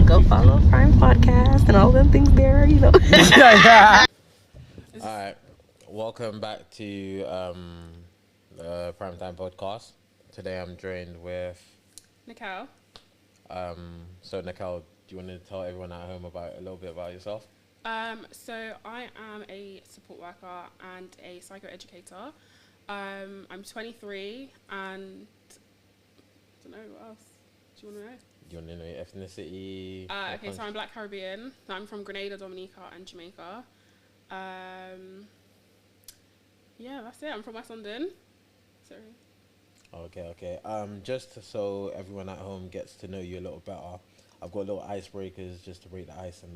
go follow Prime Podcast and all them things there, you know. Alright, welcome back to the Primetime Podcast. Today I'm joined with Nikelle. So Nikelle, do you want to tell everyone at home a little bit about yourself? So I am a support worker and a psychoeducator. I'm 23 and I don't know what else. Do you want to know? Do you want to know your ethnicity? Okay, so I'm Black Caribbean. I'm from Grenada, Dominica, and Jamaica. Yeah, that's it. I'm from West London. Sorry. Okay. Just so everyone at home gets to know you a little better, I've got little icebreakers just to break the ice and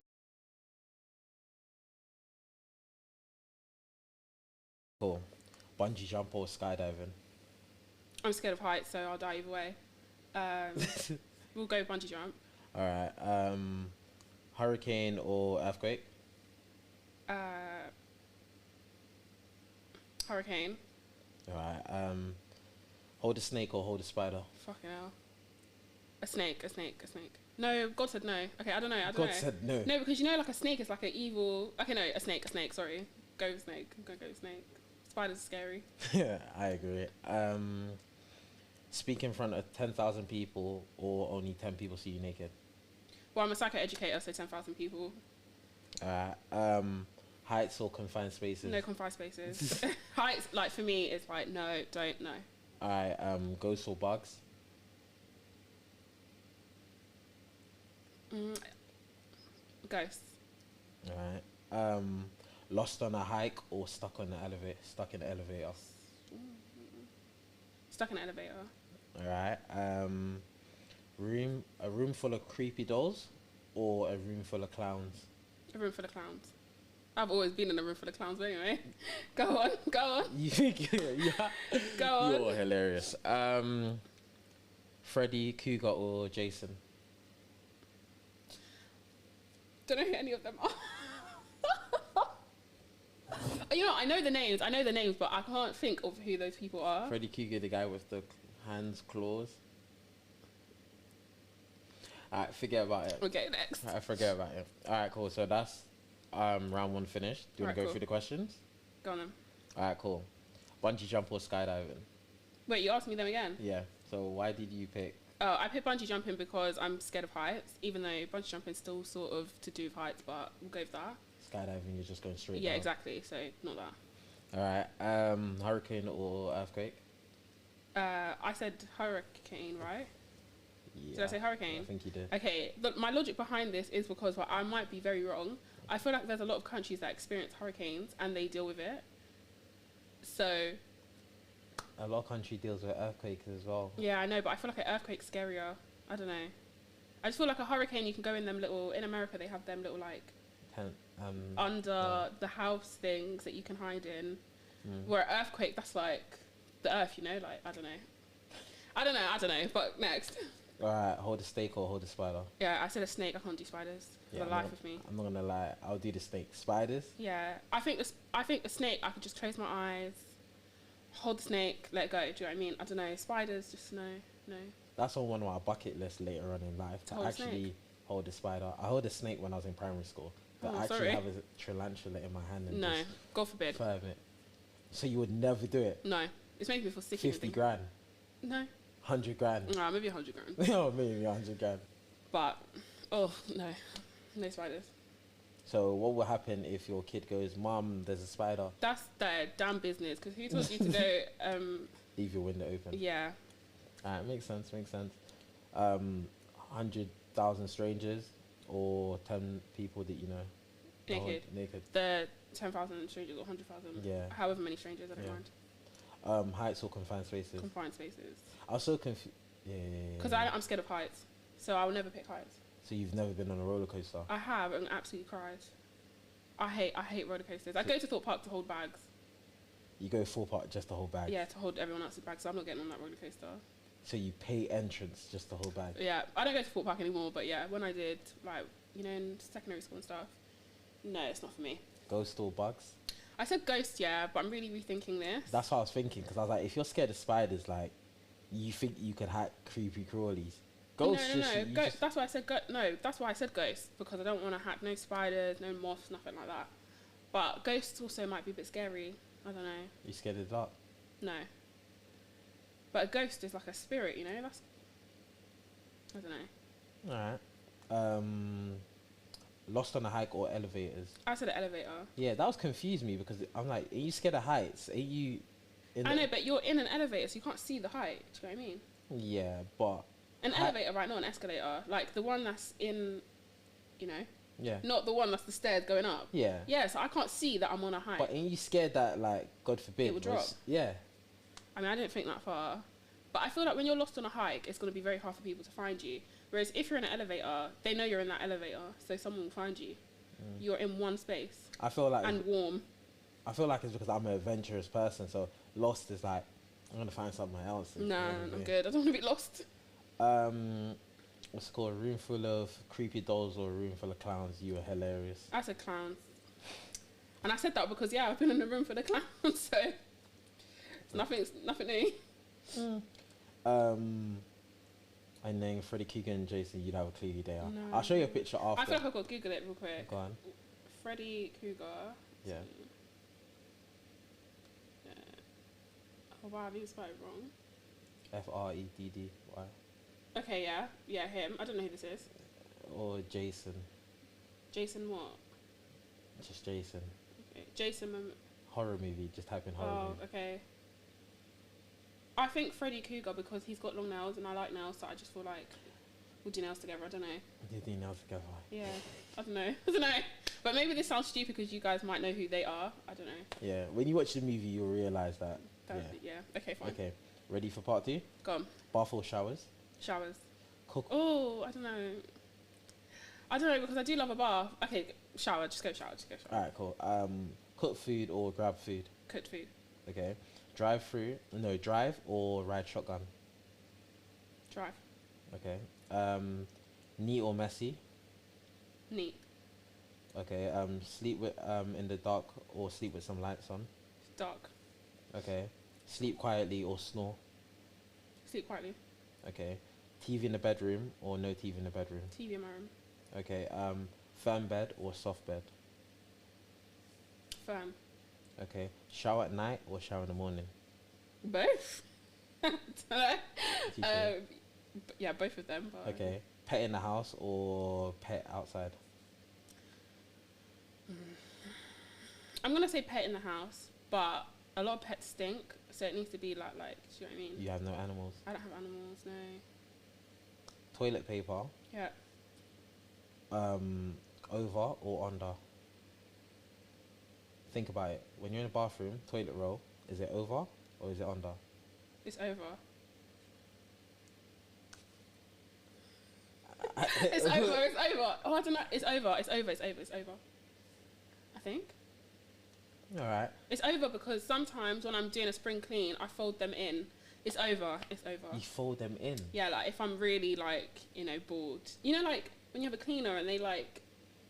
cool. Bungee jump or skydiving? I'm scared of heights, so I'll die either way. We'll go bungee jump. Alright. Hurricane or earthquake? Hurricane. Alright. Hold a snake or hold a spider? Fucking hell. A snake. No, God said no. Okay, I don't know. God said no. No, because you know, like a snake is like an evil. Okay, no, a snake. Sorry, go snake. I'm gonna go snake. Spiders are scary. Yeah, I agree. Speak in front of 10,000 people or only 10 people see you naked? Well, I'm a psychoeducator, so 10,000 people. Heights or confined spaces? No confined spaces. Heights, like for me, it's like no, don't, no. Alright, ghosts or bugs? Ghosts. Alright. Lost on a hike or stuck in the elevator? Stuck in the elevator. Stuck in an elevator. Alright. A room full of creepy dolls or a room full of clowns? A room full of clowns. I've always been in a room full of clowns, but anyway. Go on. You think yeah? Go on. You're hilarious. Freddy, Cougar or Jason? Don't know who any of them are. You know, I know the names, but I can't think of who those people are. Freddy Cougar, the guy with the hands, claws. Alright, forget about it. Okay, next. Alright, forget about it. Alright, cool. So that's round one finished. Do you want to go Cool. through the questions? Go on then. Alright, cool. Bungee jump or skydiving? Wait, you asked me them again? Yeah. So why did you pick? Oh, I picked bungee jumping because I'm scared of heights, even though bungee jumping is still sort of to do with heights, but we'll go with that. Skydiving, you're just going straight Yeah, down. exactly. So not that. Alright. Hurricane or earthquake? I said hurricane, right? Yeah. Did I say hurricane? I think you did. Okay, look, my logic behind this is because I might be very wrong. I feel like there's a lot of countries that experience hurricanes and they deal with it. So A lot of country deals with earthquakes as well. yeah, I know, but I feel like an earthquake's scarier. I don't know. I just feel like a hurricane, you can go in them little. In America, they have them little like under the house things that you can hide in. Where an earthquake, that's like the earth, you know. Like I don't know. But next. Alright, hold a snake or hold a spider? Yeah, I said a snake. I can't do spiders for the life of me. I'm not gonna lie, I'll do the snake. Spiders? Yeah, I think the snake. I could just close my eyes, hold the snake, let it go. Do you know what I mean? I don't know. Spiders, just no. That's on one of my bucket lists later on in life, to Hold a actually snake? hold a spider. I held a snake when I was in primary school, but Oh, actually sorry. have a tarantula in my hand and No, just God forbid. firm it. So you would never do it? No, it's making me feel sick. 50 grand? No, 100 grand? nah, maybe 100 grand. No, maybe 100 grand. But no spiders. So what will happen if your kid goes, Mom, there's a spider? That's their damn business. Because who told you to go? Leave your window open. Yeah. Alright, makes sense. 100,000 strangers or 10 people that you know? Naked. The 10,000 strangers or 100,000. Yeah. However many strangers, I don't mind. Heights or confined spaces? Confined spaces. I was so confused. Yeah. Because I'm scared of heights, so I will never pick heights. So you've never been on a roller coaster? I have and absolutely cried. I hate roller coasters. I go to Thorpe Park to hold bags. You go full part just to hold bags? Yeah, to hold everyone else's bags. So I'm not getting on that roller coaster. So you pay entrance just to hold bags? Yeah, I don't go to Thorpe Park anymore, but yeah, when I did, like, you know, in secondary school and stuff, no, it's not for me. Ghost or bugs? I said ghost, yeah, but I'm really rethinking this. That's what I was thinking, because I was like, if you're scared of spiders, like, you think you could hack creepy crawlies. Ghosts. That's why I said no. That's why I said ghosts, because I don't want to have no spiders, no moths, nothing like that. But ghosts also might be a bit scary. I don't know. You scared of the dark? No. But a ghost is like a spirit, you know. That's. I don't know. All right. Lost on a hike or elevators? I said an elevator. Yeah, that was confused me because I'm like, are you scared of heights? Are you? I know, but you're in an elevator, so you can't see the height. Do you know what I mean? Yeah, but an elevator, right? Not an escalator. Like the one that's in, you know. Yeah. Not the one that's the stairs going up. Yeah. Yeah, so I can't see that I'm on a height. But ain't you scared that, like, God forbid, it will drop? Yeah. I mean, I didn't think that far. But I feel like when you're lost on a hike, it's going to be very hard for people to find you. Whereas if you're in an elevator, they know you're in that elevator, so someone will find you. You're in one space. I feel like... And warm. I feel like it's because I'm an adventurous person, so lost is like, I'm going to find something else. Nah, I'm good. I don't want to be lost. What's it called? A room full of creepy dolls or a room full of clowns? You are hilarious. I said clowns. And I said that because, yeah, I've been in a room full of clowns, so... It's nothing new. I know Freddy Krueger and Jason, you'd have a clearly day out. No. I'll show you a picture after. I feel like I've got to Google it real quick. Go on. Freddy Krueger. Yeah. Oh wow, I think it's spelled wrong. Freddy. Okay, yeah. Yeah, him. I don't know who this is. Or Jason. Jason what? Just Jason. Okay. Jason... horror movie, just type in horror movie. Oh, okay. I think Freddy Krueger because he's got long nails and I like nails, so I just feel like we'll do nails together. I don't know. Do nails together? Yeah, I don't know. I don't know. But maybe this sounds stupid because you guys might know who they are. I don't know. Yeah, when you watch the movie, you'll realise that. Yeah. Okay, fine. Okay, ready for part 2? Go on. Bath or showers? Showers. Cook. Oh, I don't know. I don't know because I do love a bath. Okay, shower. Just go shower. Alright, cool. Cook food or grab food? Cooked food. Okay. Drive or ride shotgun? Drive. Okay. Neat or messy? Neat. Okay. Sleep with in the dark or sleep with some lights on? Dark. Okay. Sleep quietly or snore? Sleep quietly. Okay. TV in the bedroom or no TV in the bedroom? TV in my room. Okay. Firm bed or soft bed? Firm. Okay. Shower at night or shower in the morning? Both. Yeah, both of them. But okay. Pet in the house or pet outside? I'm gonna say pet in the house, but a lot of pets stink, so it needs to be like, do you know what I mean? You have no animals? I don't have animals, no. Toilet paper? Yeah. Over or under? Think about it. When you're in a bathroom, toilet roll, is it over or is it under? It's over. It's over. Oh, I don't know. It's over. I think. Alright. It's over because sometimes when I'm doing a spring clean, I fold them in. It's over. You fold them in? Yeah, like if I'm really bored. You know, like when you have a cleaner and they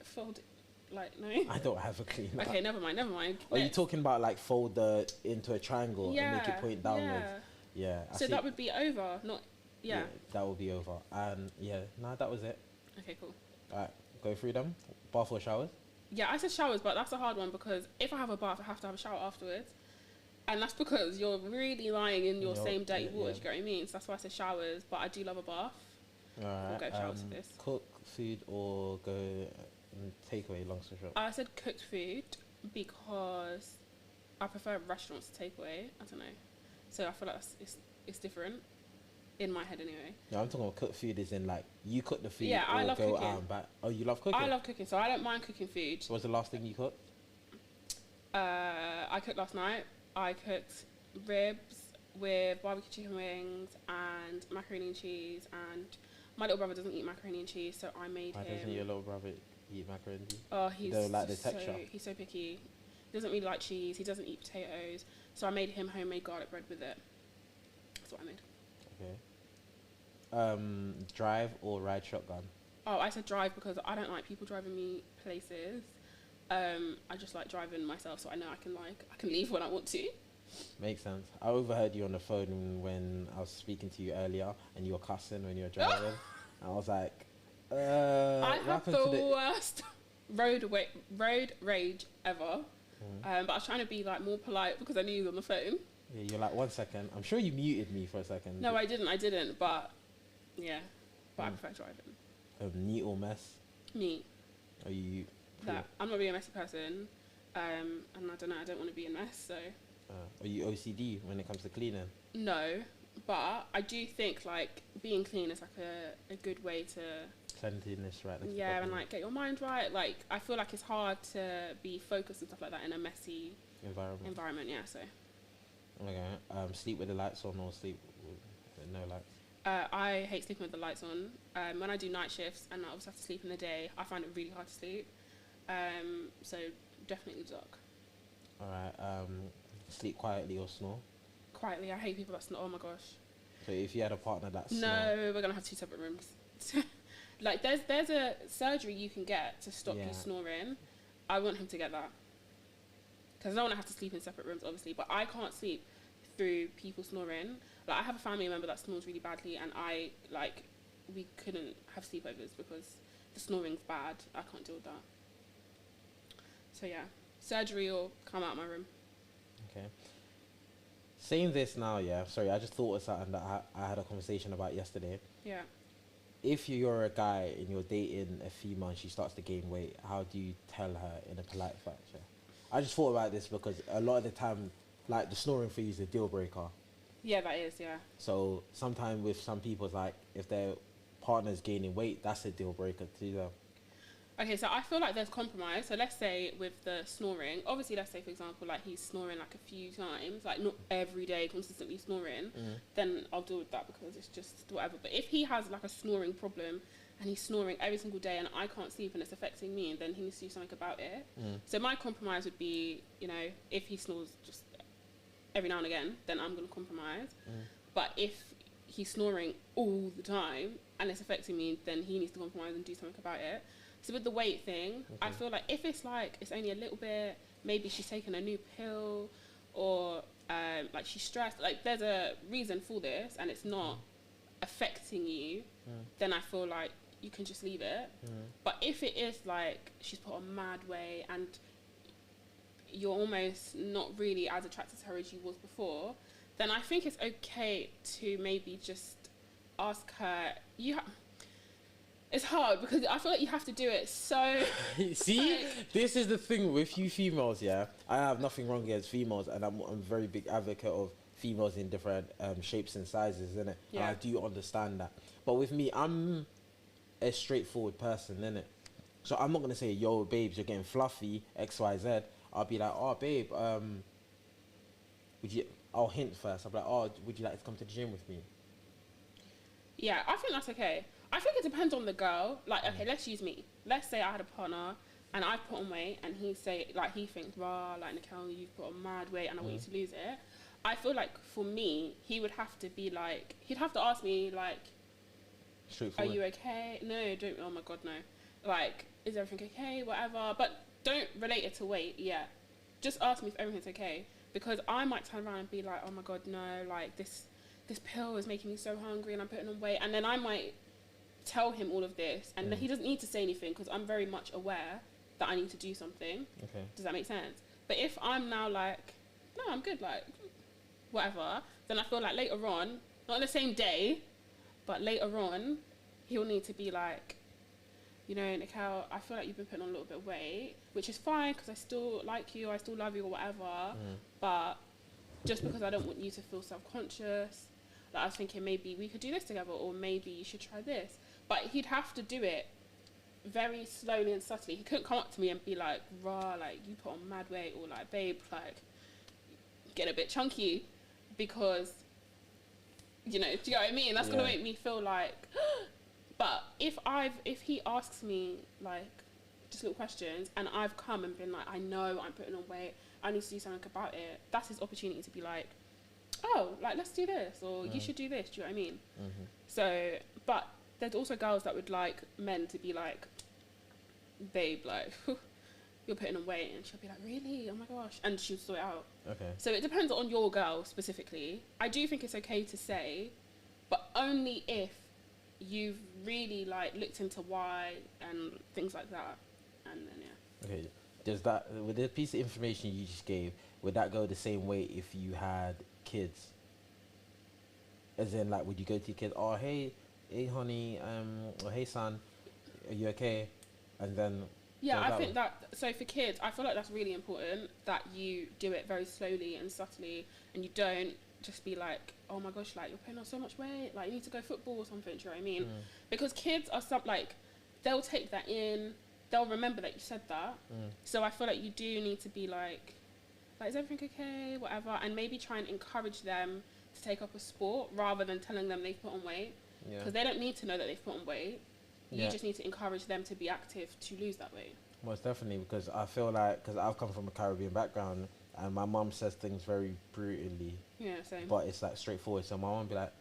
fold it. No. I don't have a cleaner. Okay, never mind. Are you talking about fold into a triangle and make it point downwards? Yeah. So that would be over, not... Yeah. That would be over. And that was it. Okay, cool. Alright, go through them. Bath or showers? Yeah, I said showers, but that's a hard one because if I have a bath, I have to have a shower afterwards. And that's because you're really lying in your same dirty water, do you get what I mean? So that's why I said showers, but I do love a bath. Alright. We'll go showers for this. Cook food or go takeaway, long story short? I said cooked food because I prefer restaurants to takeaway. I don't know. So I feel like it's different in my head anyway. Yeah, I'm talking about cooked food as in you cook the food. Yeah, I love cooking. Oh, you love cooking? I love cooking, so I don't mind cooking food. What was the last thing you cooked? I cooked last night. I cooked ribs with barbecue chicken wings and macaroni and cheese. And my little brother doesn't eat macaroni and cheese, so I made him. Why doesn't your little brother eat macaroni and cheese? Oh, he's he's so picky. He doesn't really like cheese. He doesn't eat potatoes. So I made him homemade garlic bread with it. That's what I made. Okay. Drive or ride shotgun? Oh, I said drive because I don't like people driving me places. I just like driving myself, so I know I can leave when I want to. Makes sense. I overheard you on the phone when I was speaking to you earlier, and you were cussing when you were driving. I was like, I what have happened the to the... worst road rage ever. But I was trying to be like more polite because I knew you were on the phone. Yeah, you're like, 1 second. I'm sure you muted me for a second. No, I didn't. But yeah, but I prefer driving. Neat or mess? Neat. Are you... That I'm not really a messy person, and I don't know. I don't want to be a mess. So. Are you OCD when it comes to cleaning? No, but I do think like being clean is like a good way to cleanliness, right? Yeah, and like get your mind right. Like I feel like it's hard to be focused and stuff like that in a messy environment. Yeah, so. Okay. Sleep with the lights on or sleep with no lights? I hate sleeping with the lights on. When I do night shifts and I also have to sleep in the day, I find it really hard to sleep. So definitely dark. All right. Sleep quietly or snore? Quietly. I hate people that snore. Oh my gosh. So if you had a partner that snore... No, we're gonna have 2 separate rooms. Like there's a surgery you can get to stop you snoring. I want him to get that. Because I don't want to have to sleep in separate rooms, obviously. But I can't sleep through people snoring. Like I have a family member that snores really badly, and we couldn't have sleepovers because the snoring's bad. I can't deal with that. So yeah, surgery or come out of my room. Okay. Saying this now, yeah. Sorry, I just thought of something that I had a conversation about yesterday. Yeah. If you're a guy and you're dating a female and she starts to gain weight, how do you tell her in a polite fashion? I just thought about this because a lot of the time, like the snoring for you is a deal breaker. Yeah, that is, yeah. So sometimes with some people, it's like if their partner's gaining weight, that's a deal breaker to them. Okay, so I feel like there's compromise. So let's say with the snoring, obviously let's say for example like he's snoring like a few times, like not every day consistently snoring, then I'll deal with that because it's just whatever. But if he has like a snoring problem and he's snoring every single day and I can't sleep and it's affecting me, then he needs to do something about it. So my compromise would be, you know, if he snores just every now and again, then I'm going to compromise. But if he's snoring all the time and it's affecting me, then he needs to compromise and do something about it. So with the weight thing, I feel like if it's like it's only a little bit, maybe she's taken a new pill or like she's stressed, like there's a reason for this and it's not affecting you, then I feel like you can just leave it. But if it is like she's put on mad weight and you're almost not really as attracted to her as you was before, then I think it's okay to maybe just ask her. It's hard because I feel like you have to do it so... See, this is the thing with you females, yeah? I have nothing wrong against females, and I'm a very big advocate of females in different shapes and sizes, innit? Yeah. And I do understand that. But with me, I'm a straightforward person, innit? So I'm not going to say, yo, babes, you're getting fluffy, X, Y, Z. I'll be like, oh, babe, I'll hint first. I'll be like, oh, would you like to come to the gym with me? Yeah, I think that's okay. I think it depends on the girl. Like, okay, let's use me. Let's say I had a partner and I put on weight and he thinks, rah, like, Nikelle, you've put on mad weight and I want you to lose it. I feel like for me, he would have to be like, he'd have to ask me, like, are you okay? No, don't, oh my God, no. Like, is everything okay? Whatever. But don't relate it to weight yet. Just ask me if everything's okay. Because I might turn around and be like, oh my God, no, like, this pill is making me so hungry and I'm putting on weight. And then I might tell him all of this and then he doesn't need to say anything because I'm very much aware that I need to do something. Okay. Does that make sense? But if I'm now like, no, I'm good, like, whatever, then I feel like later on, not on the same day, but later on, he'll need to be like, you know, Nikelle, I feel like you've been putting on a little bit of weight, which is fine because I still like you, I still love you or whatever, but just because I don't want you to feel self-conscious, like I was thinking maybe we could do this together or maybe you should try this. But he'd have to do it very slowly and subtly. He couldn't come up to me and be like, rah, like, you put on mad weight, or like, babe, like, get a bit chunky, because, you know, do you know what I mean? That's gonna make me feel like, but if he asks me, like, just little questions, and I've come and been like, I know I'm putting on weight, I need to do something about it, that's his opportunity to be like, oh, like, let's do this, or you should do this, do you know what I mean? So, but there's also girls that would like men to be like, babe, like, you're putting on weight, and she'll be like, really? Oh my gosh, and she'll sort it out. Okay. So it depends on your girl specifically. I do think it's okay to say, but only if you've really like looked into why and things like that, and then Okay, does that, with the piece of information you just gave, would that go the same way if you had kids? As in, like, would you go to your kids, oh hey honey, or hey son, are you okay? And then I think that, so for kids, I feel like that's really important that you do it very slowly and subtly, and you don't just be like, oh my gosh, like you're putting on so much weight, like you need to go football or something. Do you know what I mean? Because kids are like they'll take that in, they'll remember that you said that. So I feel like you do need to be like is everything okay, whatever, and maybe try and encourage them to take up a sport rather than telling them they've put on weight, because they don't need to know that they've put on weight. You just need to encourage them to be active to lose that weight. Most definitely, because I feel like, because I've come from a Caribbean background and my mum says things very brutally. Yeah, same. But it's like straightforward. So my mum be like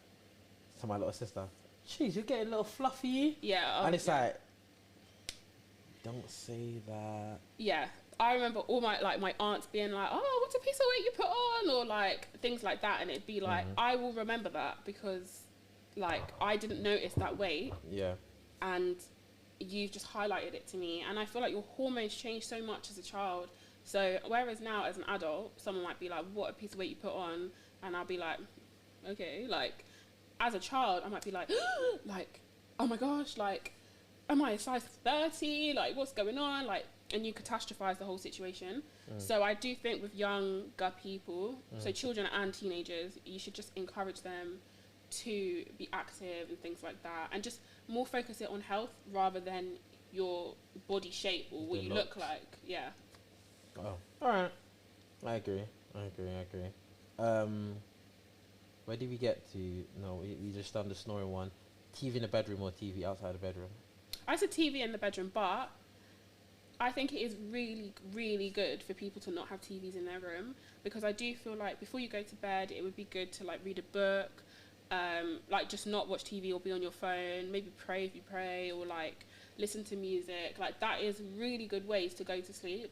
to my little sister, "Jeez, you're getting a little fluffy." Yeah. And it's like, don't say that. Yeah. I remember all my aunts being like, "Oh, what's a piece of weight you put on?" or like things like that, and it'd be like, I will remember that because like I didn't notice that weight. Yeah. And you've just highlighted it to me, and I feel like your hormones change so much as a child. So whereas now as an adult, someone might be like, "What a piece of weight you put on," and I'll be like, "Okay." Like as a child, I might be like, like, "Oh my gosh, like, am I a size 30? Like, what's going on?" Like, and you catastrophize the whole situation. So I do think with younger people, so children and teenagers, you should just encourage them to be active and things like that, and just more focus it on health rather than your body shape or what you look like. Yeah. Oh, all right. I agree. Where did we get to? No, we just done the snoring one. TV in the bedroom or TV outside the bedroom? I said TV in the bedroom, but I think it is really, really good for people to not have TVs in their room, because I do feel like before you go to bed, it would be good to like read a book, like just not watch TV or be on your phone, maybe pray if you pray, or like listen to music. Like that is really good ways to go to sleep.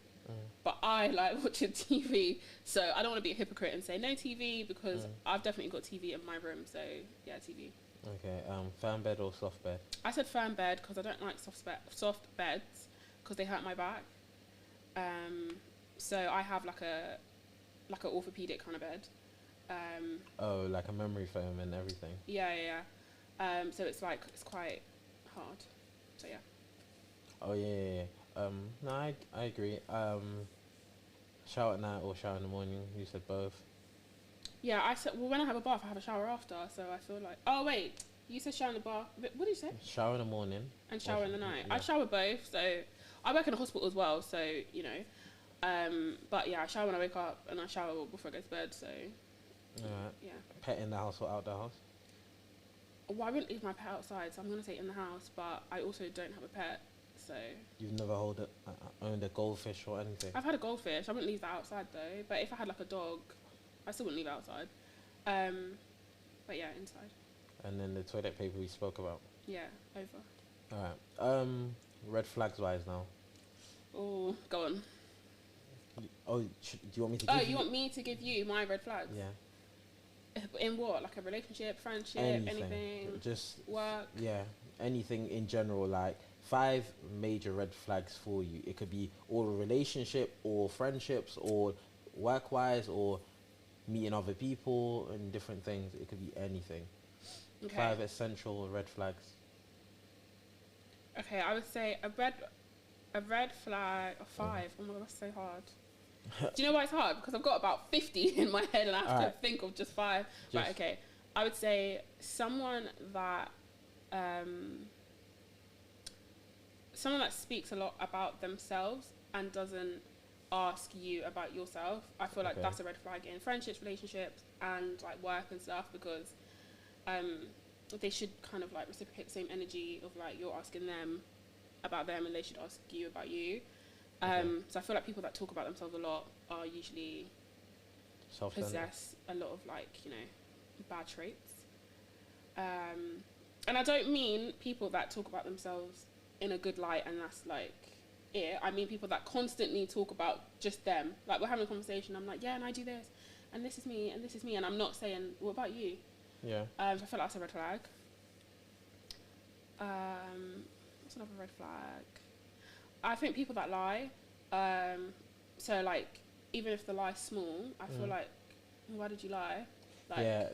But I like watching TV, so I don't want to be a hypocrite and say no TV, because I've definitely got TV in my room, so yeah, TV. Okay, firm bed or soft bed? I said firm bed because I don't like soft beds because they hurt my back. So I have like a orthopedic kind of bed. Oh, like a memory foam and everything. Yeah. So it's like it's quite hard. So yeah. Oh yeah. No, I agree. Shower at night or shower in the morning? You said both. Yeah, I said, well, when I have a bath, I have a shower after, so I feel like... Oh, wait, you said shower in the bath. What did you say? Shower in the morning. And shower in the night. Yeah. I shower both, so... I work in a hospital as well, so, you know. But yeah, I shower when I wake up, and I shower before I go to bed, so... Alright. Yeah. Pet in the house or out the house? Well, I wouldn't leave my pet outside, so I'm going to say in the house, but I also don't have a pet, so... You've never owned a goldfish or anything? I've had a goldfish. I wouldn't leave that outside, though. But if I had, like, a dog... I still wouldn't leave it outside. But yeah, inside. And then the toilet paper we spoke about? Yeah, over. Alright. Red flags wise now. Oh, go on. Do you want me to give you? Oh, you want me to give you my red flags? Yeah. In what? Like a relationship, friendship, anything? Just work? Yeah, anything in general, like 5 major red flags for you. It could be all a relationship or friendships or work-wise or meeting other people and different things. It could be anything. Okay. 5 essential red flags. Okay, I would say a red flag of 5. Oh my god, that's so hard. Do you know why it's hard? Because I've got about 50 in my head and I have to think of just 5. Right, okay. I would say someone that speaks a lot about themselves and doesn't ask you about yourself. I feel like that's a red flag in friendships, relationships, and like work and stuff, because they should kind of like reciprocate the same energy of like you're asking them about them and they should ask you about you. So I feel like people that talk about themselves a lot are usually possess a lot of like, you know, bad traits. And I don't mean people that talk about themselves in a good light and that's like it. I mean people that constantly talk about just them. Like we're having a conversation, I'm like, yeah, and I do this, and this is me, and I'm not saying, what about you? Yeah. So I feel like that's a red flag. What's another red flag? I think people that lie. So like, even if the lie's small, I feel like, why did you lie? Like, yeah,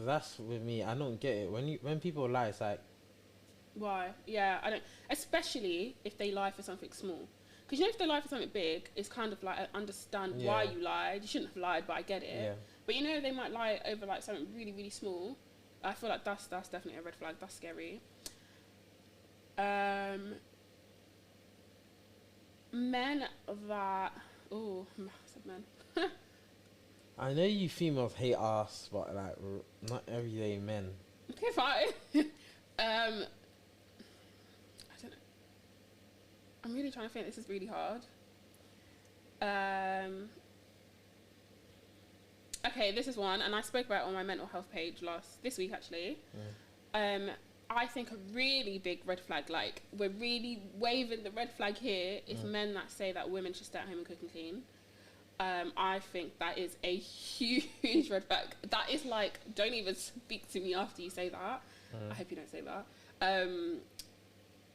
that's with me. I don't get it. When people lie, it's like, why? Yeah, I don't. Especially if they lie for something small. Because if they lie for something big, it's kind of like, I understand why you lied. You shouldn't have lied, but I get it. Yeah. But they might lie over like something really, really small. I feel like that's definitely a red flag. That's scary. Men that... Oh, I said men. I know you females hate ass, but like, not everyday men. Okay, fine. I don't know. I'm really trying to think. This is really hard. Okay, this is one, and I spoke about it on my mental health page this week actually. I think a really big red flag, like we're really waving the red flag here, is men that say that women should stay at home and cook and clean. I think that is a huge red flag. That is like, don't even speak to me after you say that. I hope you don't say that.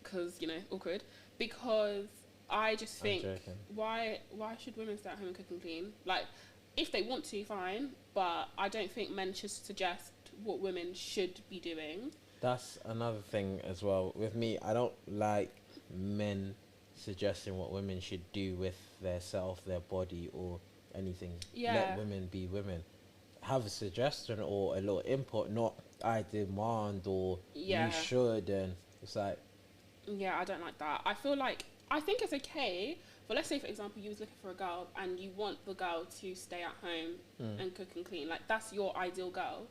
Because, awkward. Because I just think, why should women stay at home and cook and clean? Like, if they want to, fine. But I don't think men should suggest what women should be doing. That's another thing as well. With me, I don't like men suggesting what women should do with their self, their body, or anything. Let women be women. Have a suggestion or a little input, not I demand or you should, and it's like... Yeah, I don't like that. I feel like, I think it's okay, but let's say, for example, you was looking for a girl and you want the girl to stay at home and cook and clean. Like, that's your ideal girl.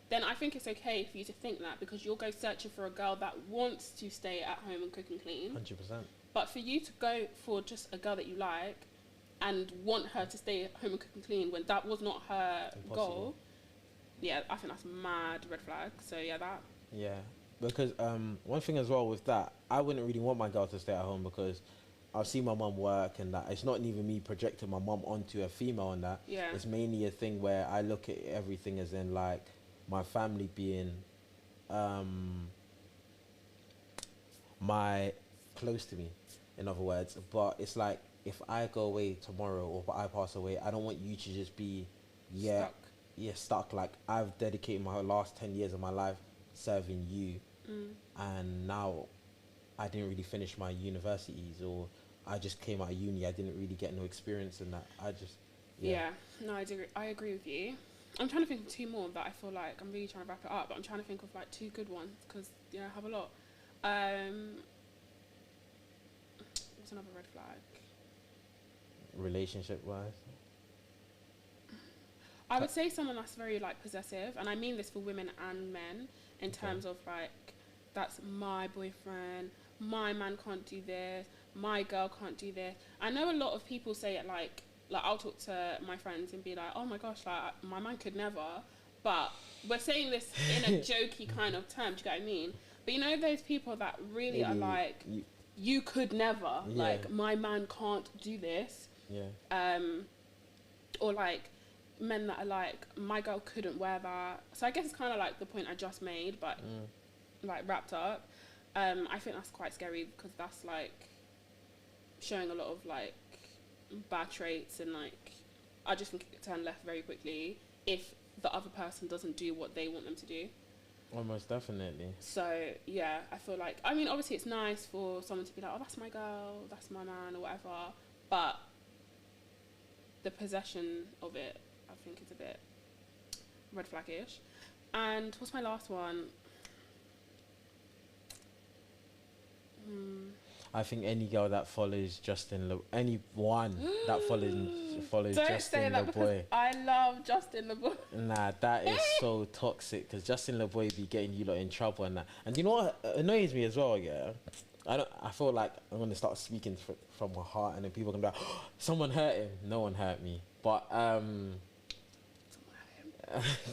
Then I think it's okay for you to think that, because you'll go searching for a girl that wants to stay at home and cook and clean. 100%. But for you to go for just a girl that you like and want her to stay at home and cook and clean when that was not her goal, yeah, I think that's mad red flag. So yeah, that. Yeah, because one thing as well with that, I wouldn't really want my girl to stay at home, because I've seen my mum work, and that it's not even me projecting my mum onto a female and that. Yeah. It's mainly a thing where I look at everything as in like my family being my close to me, in other words. But it's like, if I go away tomorrow or if I pass away, I don't want you to just be stuck. Like, I've dedicated my last 10 years of my life serving you, and now I didn't really finish my universities, or I just came out of uni, I didn't really get no experience in that. No, I agree with you. I'm trying to think of two more that I feel like I'm really trying to wrap it up, but I'm trying to think of like two good ones, because I have a lot. What's another red flag? Relationship wise, I would say someone that's very like possessive, and I mean this for women and men, in terms of like, that's my boyfriend, my man can't do this, my girl can't do this. I know a lot of people say it like I'll talk to my friends and be like, oh my gosh, like my man could never, but we're saying this in a jokey kind of term, do you get what I mean? But those people that really are like, you could never, like my man can't do this. Or like men that are like, my girl couldn't wear that. So I guess it's kind of like the point I just made, but like wrapped up. I think that's quite scary, because that's like showing a lot of like bad traits, and like I just think it could turn left very quickly if the other person doesn't do what they want them to do. Almost definitely. So yeah, I feel like, I mean, obviously it's nice for someone to be like, oh, that's my girl, that's my man, or whatever, but the possession of it, I think, is a bit red flag-ish. And what's my last one? I think any girl that follows anyone that follows Don't Justin say that, because I love Justin LeBoy. Nah, that is so toxic, because Justin LeBoy be getting you lot in trouble and that. And you know what annoys me as well? Yeah, I feel like I'm gonna start speaking from my heart, and then people are gonna be like, oh, someone hurt him. No one hurt me, but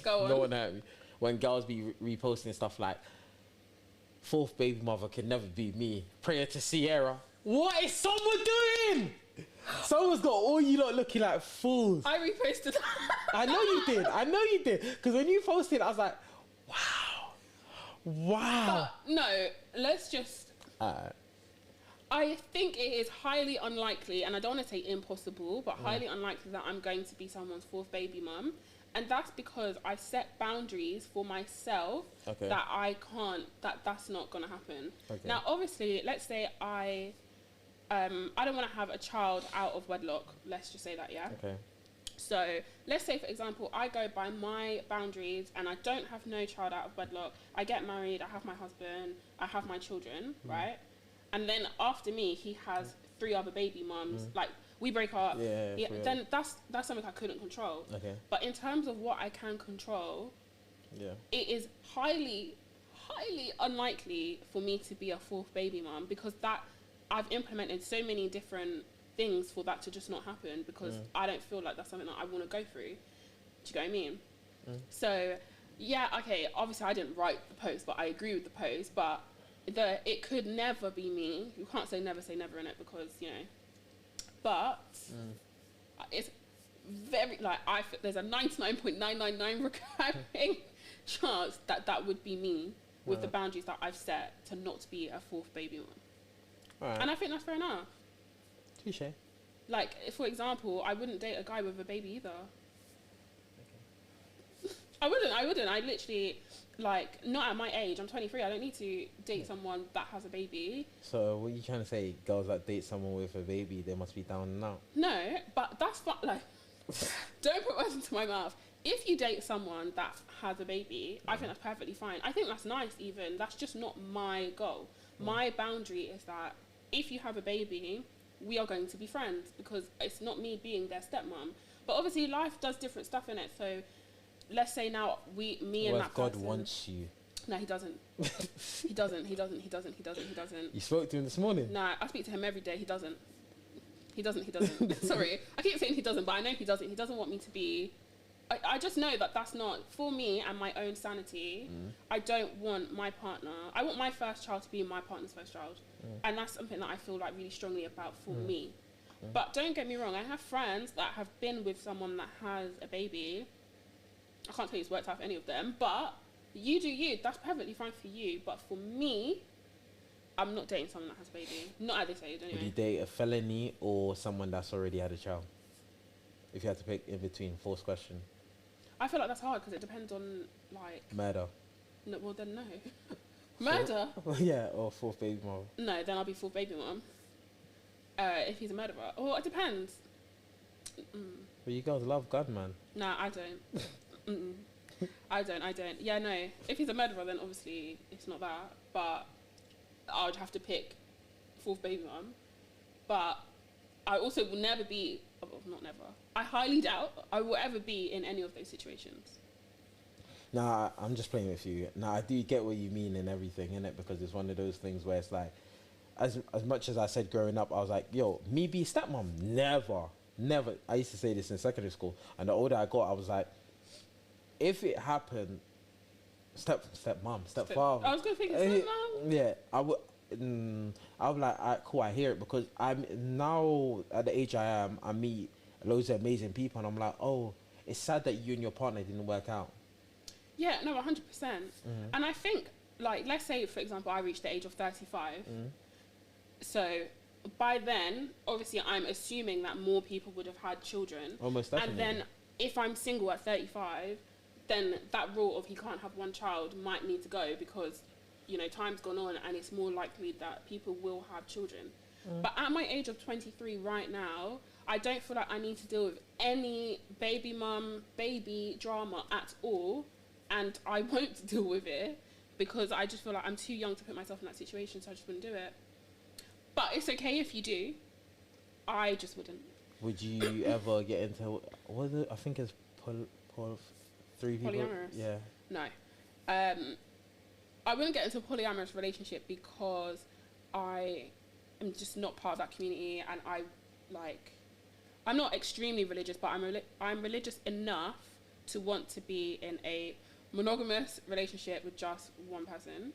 Go on. No one hurt me. When girls be reposting stuff like, fourth baby mother can never be me, prayer to Sierra. What is someone doing? Someone's got all you lot looking like fools. I reposted that. I know you did. Because when you posted, I was like, wow. But no, let's just... I think it is highly unlikely, and I don't want to say impossible, but highly unlikely that I'm going to be someone's fourth baby mum. And that's because I set boundaries for myself that I can't, that's not going to happen. Okay. Now, obviously, let's say I don't want to have a child out of wedlock. Let's just say that, yeah? Okay. So let's say, for example, I go by my boundaries and I don't have no child out of wedlock. I get married, I have my husband, I have my children, right? And then after me, he has 3 other baby mums. Like, we break up. Then that's something I couldn't control. Okay. But in terms of what I can control, it is highly, highly unlikely for me to be a 4th baby mum, because that I've implemented so many different things for that to just not happen, because I don't feel like that's something that I want to go through. Do you get what I mean? So, yeah, okay, obviously I didn't write the post, but I agree with the post, but it could never be me. You can't say never in it, because, you know, but it's very, like, there's a 99.999 recurring chance that would be me with the boundaries that I've set to not be a 4th baby mum. And I think that's fair enough. Touche. Like, for example, I wouldn't date a guy with a baby either. I wouldn't. I literally, like, not at my age. I'm 23. I don't need to date someone that has a baby. So what are you trying to say? Girls that date someone with a baby, they must be down and out? No, but that's fine. Like, don't put words into my mouth. If you date someone that has a baby, I think that's perfectly fine. I think that's nice even. That's just not my goal. My boundary is that if you have a baby, we are going to be friends, because it's not me being their stepmom. But obviously life does different stuff in it, so... Let's say now and that God person... wants you. No, he doesn't. He doesn't. You spoke to him this morning? Nah, I speak to him every day. He doesn't. Sorry. I keep saying he doesn't, but I know he doesn't. He doesn't want me to be... I just know that that's not... For me and my own sanity, I don't want my partner... I want my first child to be my partner's first child. And that's something that I feel like really strongly about for me. But don't get me wrong, I have friends that have been with someone that has a baby... I can't tell you it's worked out for any of them, but you do you. That's perfectly fine for you. But for me, I'm not dating someone that has a baby. Not at this age, anyway. Would you date a felony or someone that's already had a child? If you had to pick in between, forced question. I feel like that's hard because it depends on, like... Murder. No, well, then no. Murder? Yeah, or 4th baby mom. No, then I'll be 4th baby mom. If he's a murderer. Or it depends. But you girls love God, man. Nah, I don't. I don't. Yeah, no. If he's a murderer, then obviously it's not that. But I would have to pick 4th baby mum. But I also will never be... Oh, not never. I highly doubt I will ever be in any of those situations. Nah, I'm just playing with you. Nah, I do get what you mean and everything, innit? Because it's one of those things where it's like... As much as I said growing up, I was like, yo, me be stepmom? Never. I used to say this in secondary school. And the older I got, I was like... If it happened, stepmom, stepfather. I was going to think stepmom. Yeah, I would like, alright, cool, I hear it, because I'm now at the age I am, I meet loads of amazing people, and I'm like, oh, it's sad that you and your partner didn't work out. Yeah, no, 100%. And I think, like, let's say, for example, I reached the age of 35. So by then, obviously, I'm assuming that more people would have had children. Almost definitely. And then if I'm single at 35, then that rule of he can't have one child might need to go, because, you know, time's gone on and it's more likely that people will have children. But at my age of 23 right now, I don't feel like I need to deal with any baby mum, baby drama at all. And I won't deal with it, because I just feel like I'm too young to put myself in that situation, so I just wouldn't do it. But it's okay if you do. I just wouldn't. Would you ever get into... What is it? I think it's 3 people. Polyamorous? Yeah. No. I wouldn't get into a polyamorous relationship because I am just not part of that community, and I'm not extremely religious, but I'm religious enough to want to be in a monogamous relationship with just one person.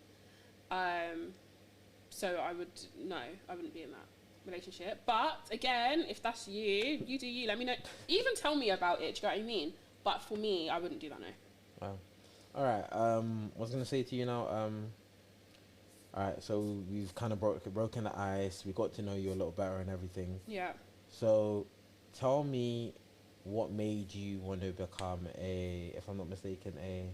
So I wouldn't be in that relationship. But again, if that's you do you, let me know. Even tell me about it, do you know what I mean? But for me, I wouldn't do that, no. Wow. Alright, I was going to say to you now, All right, so we've kind of broken the ice. We got to know you a little better and everything. Yeah. So, tell me, what made you want to become if I'm not mistaken, a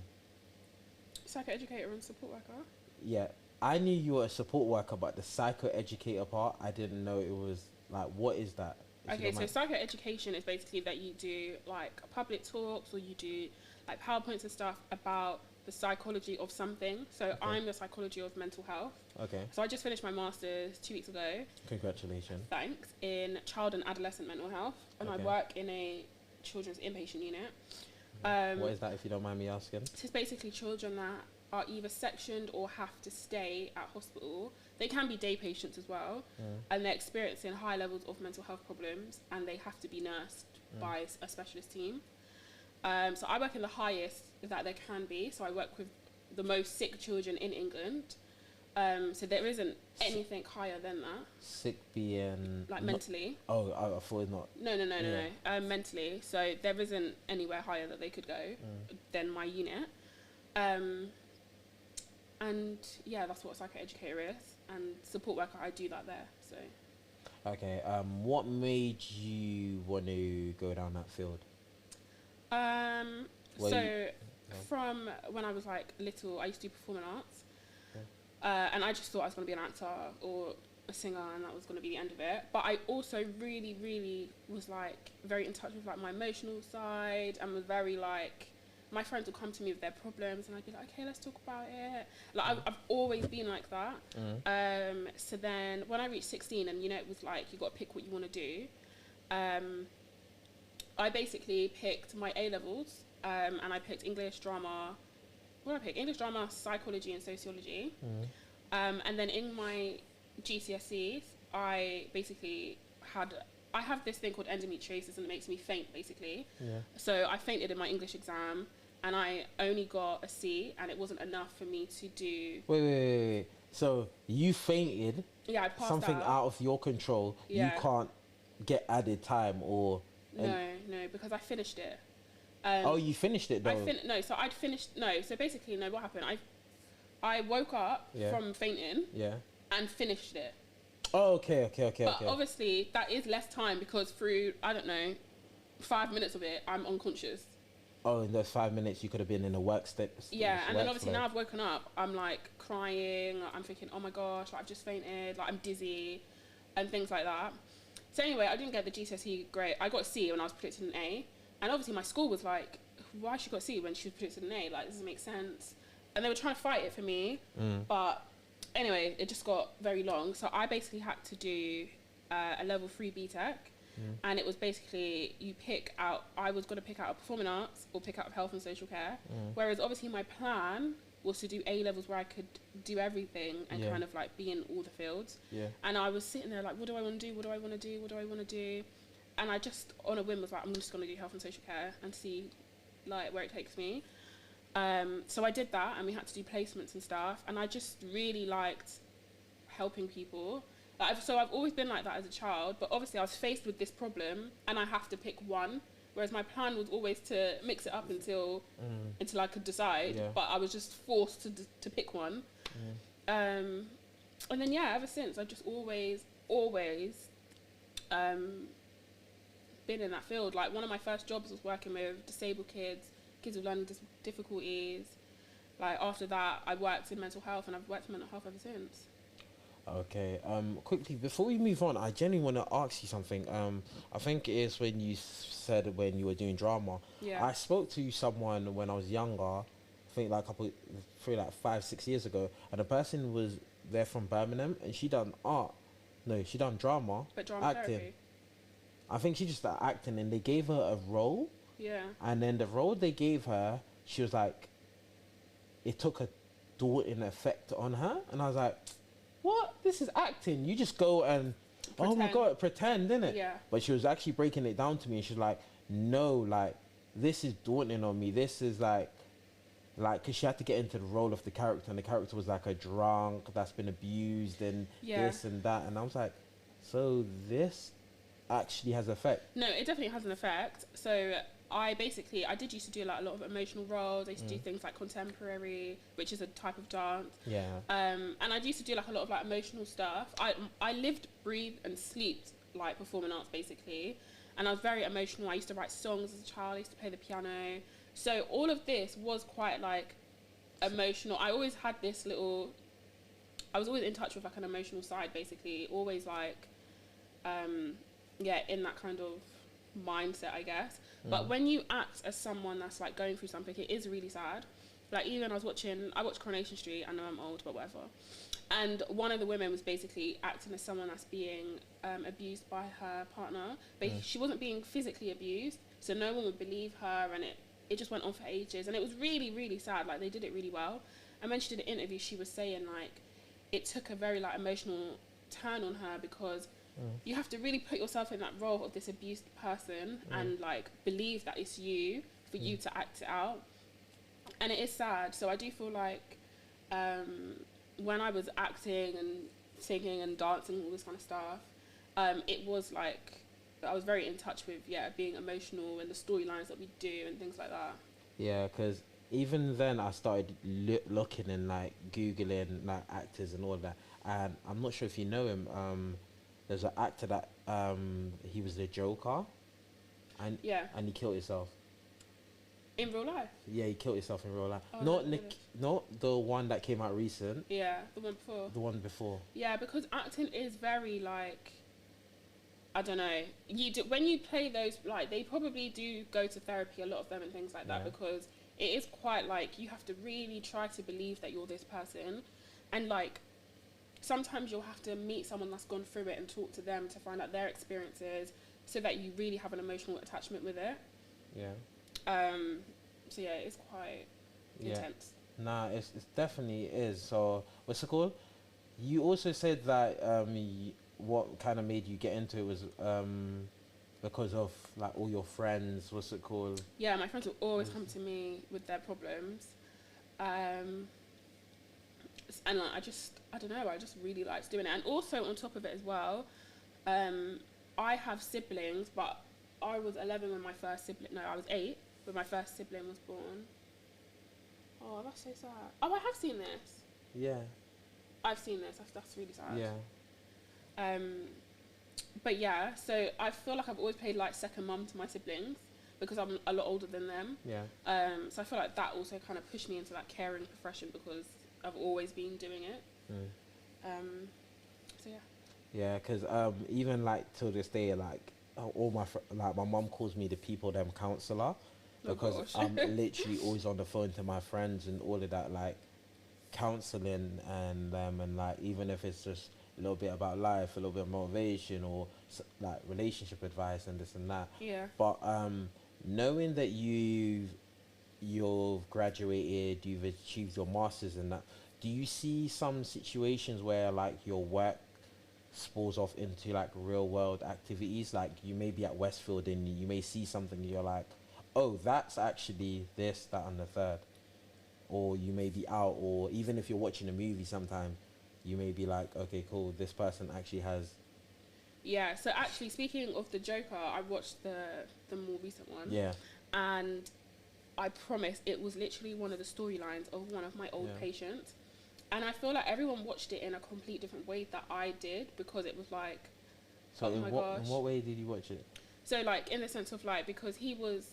psychoeducator and support worker. Yeah, I knew you were a support worker, but the psychoeducator part, I didn't know it was like. What is that? Okay, so psychoeducation is basically that you do like public talks or you do like PowerPoints and stuff about the psychology of something. So I'm the psychology of mental health. Okay. So I just finished my master's 2 weeks ago. Congratulations. Thanks. In child and adolescent mental health, and I work in a children's inpatient unit. What is that, if you don't mind me asking? So it's basically children that are either sectioned or have to stay at hospital. They can be day patients as well, and they're experiencing high levels of mental health problems, and they have to be nursed by a specialist team. So I work in the highest that there can be. So I work with the most sick children in England. So there isn't anything higher than that. Sick being like mentally. Oh, I thought not. No. Mentally. So there isn't anywhere higher that they could go than my unit. And yeah, that's what a psychoeducator is. And support worker, I do that there. So. Okay. What made you want to go down that field? From when I was like little, I used to do performing arts. And I just thought I was going to be an actor or a singer, and that was going to be the end of it. But I also really, really was like very in touch with like my emotional side, and was very like, my friends would come to me with their problems, and I'd be like, okay, let's talk about it. Like I've always been like that. So then when I reached 16, and it was like you got to pick what you want to do. I basically picked my A levels, and I picked English, drama. What did I pick? English, drama, psychology, and sociology. And then in my GCSEs, I basically I have this thing called endometriosis, and it makes me faint, basically. So I fainted in my English exam, and I only got a C, and it wasn't enough for me to do... Wait. So you fainted? Yeah, I passed something out of your control. Yeah. You can't get added time or... No, because I finished it. You finished it though? So basically, what happened? I woke up from fainting and finished it. Oh, okay. But obviously, that is less time because through, 5 minutes of it, I'm unconscious. Oh, in those 5 minutes, you could have been in a work state. Yeah, and then obviously now I've woken up, I'm like crying, I'm thinking, oh my gosh, like, I've just fainted, like I'm dizzy, and things like that. So anyway, I didn't get the GCSE grade. I got a C when I was predicted an A. And obviously my school was like, why she got a C when she was predicted an A? Like, this doesn't make sense. And they were trying to fight it for me. But anyway, it just got very long. So I basically had to do a level 3 BTEC. And it was basically, I was going to pick out of performing arts or pick out of health and social care. Whereas obviously my plan was to do A levels where I could do everything and kind of like be in all the fields. And I was sitting there like, what do I want to do? What do I want to do? What do I want to do? And I just, on a whim, was like, I'm just going to do health and social care and see like where it takes me. So I did that, and we had to do placements and stuff. And I just really liked helping people. So I've always been like that as a child, but obviously I was faced with this problem, and I have to pick one. Whereas my plan was always to mix it up until I could decide, but I was just forced to pick one. And then ever since I've just always been in that field. Like one of my first jobs was working with disabled kids with learning difficulties. Like after that, I worked in mental health, and I've worked in mental health ever since. Okay. Quickly before we move on, I genuinely want to ask you something. I think it is when you said when you were doing drama. I spoke to someone when I was younger. I think like 5-6 years ago, and the person was there from Birmingham, and she done art. No, she done drama. But drama acting. Therapy. I think she just started acting, and they gave her a role. Yeah. And then the role they gave her, she was like, it took a daunting effect on her, and I was like, what? This is acting. You just go and pretend. Oh my god, pretend, innit? Yeah. But she was actually breaking it down to me, and she's like, no, like this is daunting on me. This is like, because she had to get into the role of the character, and the character was like a drunk that's been abused and this and that, and I was like, so this actually has effect. No, it definitely has an effect. So I did used to do like a lot of emotional roles. I used to do things like contemporary, which is a type of dance. Yeah. And I used to do like a lot of like emotional stuff. I lived, breathed, and slept like performing arts basically, and I was very emotional. I used to write songs as a child. I used to play the piano. So all of this was quite like emotional. I always had this little. I was always in touch with like an emotional side basically. Always like, in that kind of mindset, I guess. But when you act as someone that's like going through something, it is really sad. Like even I watched Coronation Street. I know I'm old, but whatever. And one of the women was basically acting as someone that's being abused by her partner, but she wasn't being physically abused, so no one would believe her, and it just went on for ages, and it was really, really sad. Like they did it really well. And when she did an interview, she was saying like it took a very like emotional turn on her, because you have to really put yourself in that role of this abused person and like believe that it's you for you to act it out. And it is sad. So I do feel like when I was acting and singing and dancing and all this kind of stuff, it was like I was very in touch with being emotional and the storylines that we do and things like that. Yeah, because even then I started looking and like Googling like actors and all that, and I'm not sure if you know him. There's an actor that he was the Joker, and he killed himself. In real life? Yeah, he killed himself in real life. Oh, Not the one that came out recent. Yeah, the one before. The one before. Yeah, because acting is very like, I don't know. When you play those, like they probably do go to therapy, a lot of them and things like that, because it is quite like you have to really try to believe that you're this person, and like sometimes you'll have to meet someone that's gone through it and talk to them to find out their experiences, so that you really have an emotional attachment with it. Yeah. So yeah, it's quite intense. Nah, it's definitely is. So what's it called? You also said that what kind of made you get into it was because of like all your friends. What's it called? Yeah, my friends will always come to me with their problems, and like, I don't know, I just really liked doing it. And also on top of it as well, I have siblings, but I was 11 when my first sibling. No, I was 8 when my first sibling was born. Oh, that's so sad. Oh, I have seen this. Yeah. I've seen this. That's really sad. Yeah. But yeah, so I feel like I've always played like second mum to my siblings because I'm a lot older than them. Yeah. So I feel like that also kind of pushed me into that caring profession because I've always been doing it. So yeah. Yeah, because even like till this day, like all my mum calls me the people them counselor, because I'm literally always on the phone to my friends and all of that, like counseling and them, and like even if it's just a little bit about life, a little bit of motivation, or like relationship advice and this and that. Yeah. But knowing that you've graduated, you've achieved your masters and that, do you see some situations where like your work spills off into like real world activities? Like you may be at Westfield and you may see something and you're like, oh, that's actually this, that and the third. Or you may be out, or even if you're watching a movie sometime, you may be like, okay, cool, this person actually has. Yeah, so actually speaking of the Joker, I watched the more recent one. Yeah. And I promise it was literally one of the storylines of one of my old patients. And I feel like everyone watched it in a complete different way that I did, because it was like, so in what way did you watch it? So like in the sense of like, because he was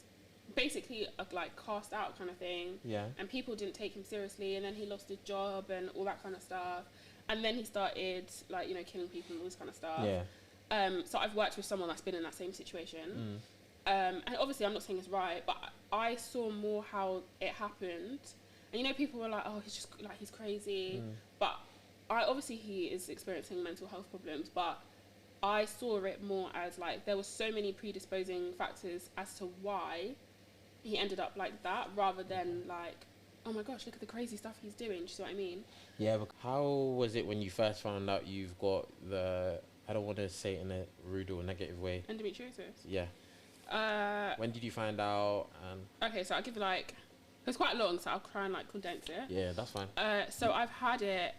basically like cast out kind of thing. Yeah. And people didn't take him seriously, and then he lost his job and all that kind of stuff. And then he started like, you know, killing people and all this kind of stuff. Yeah. So I've worked with someone that's been in that same situation. And obviously I'm not saying it's right, but I saw more how it happened. And you know, people were like, oh, he's just like, he's crazy. But obviously he is experiencing mental health problems, but I saw it more as like there were so many predisposing factors as to why he ended up like that, rather than like, oh my gosh, look at the crazy stuff he's doing. Do you see what I mean? Yeah. But how was it when you first found out you've got the, I don't want to say it in a rude or negative way, endometriosis? Yeah. When did you find out? Okay, so I'll give you like, it's quite long, so I'll try and like condense it. Yeah, that's fine. So I've had it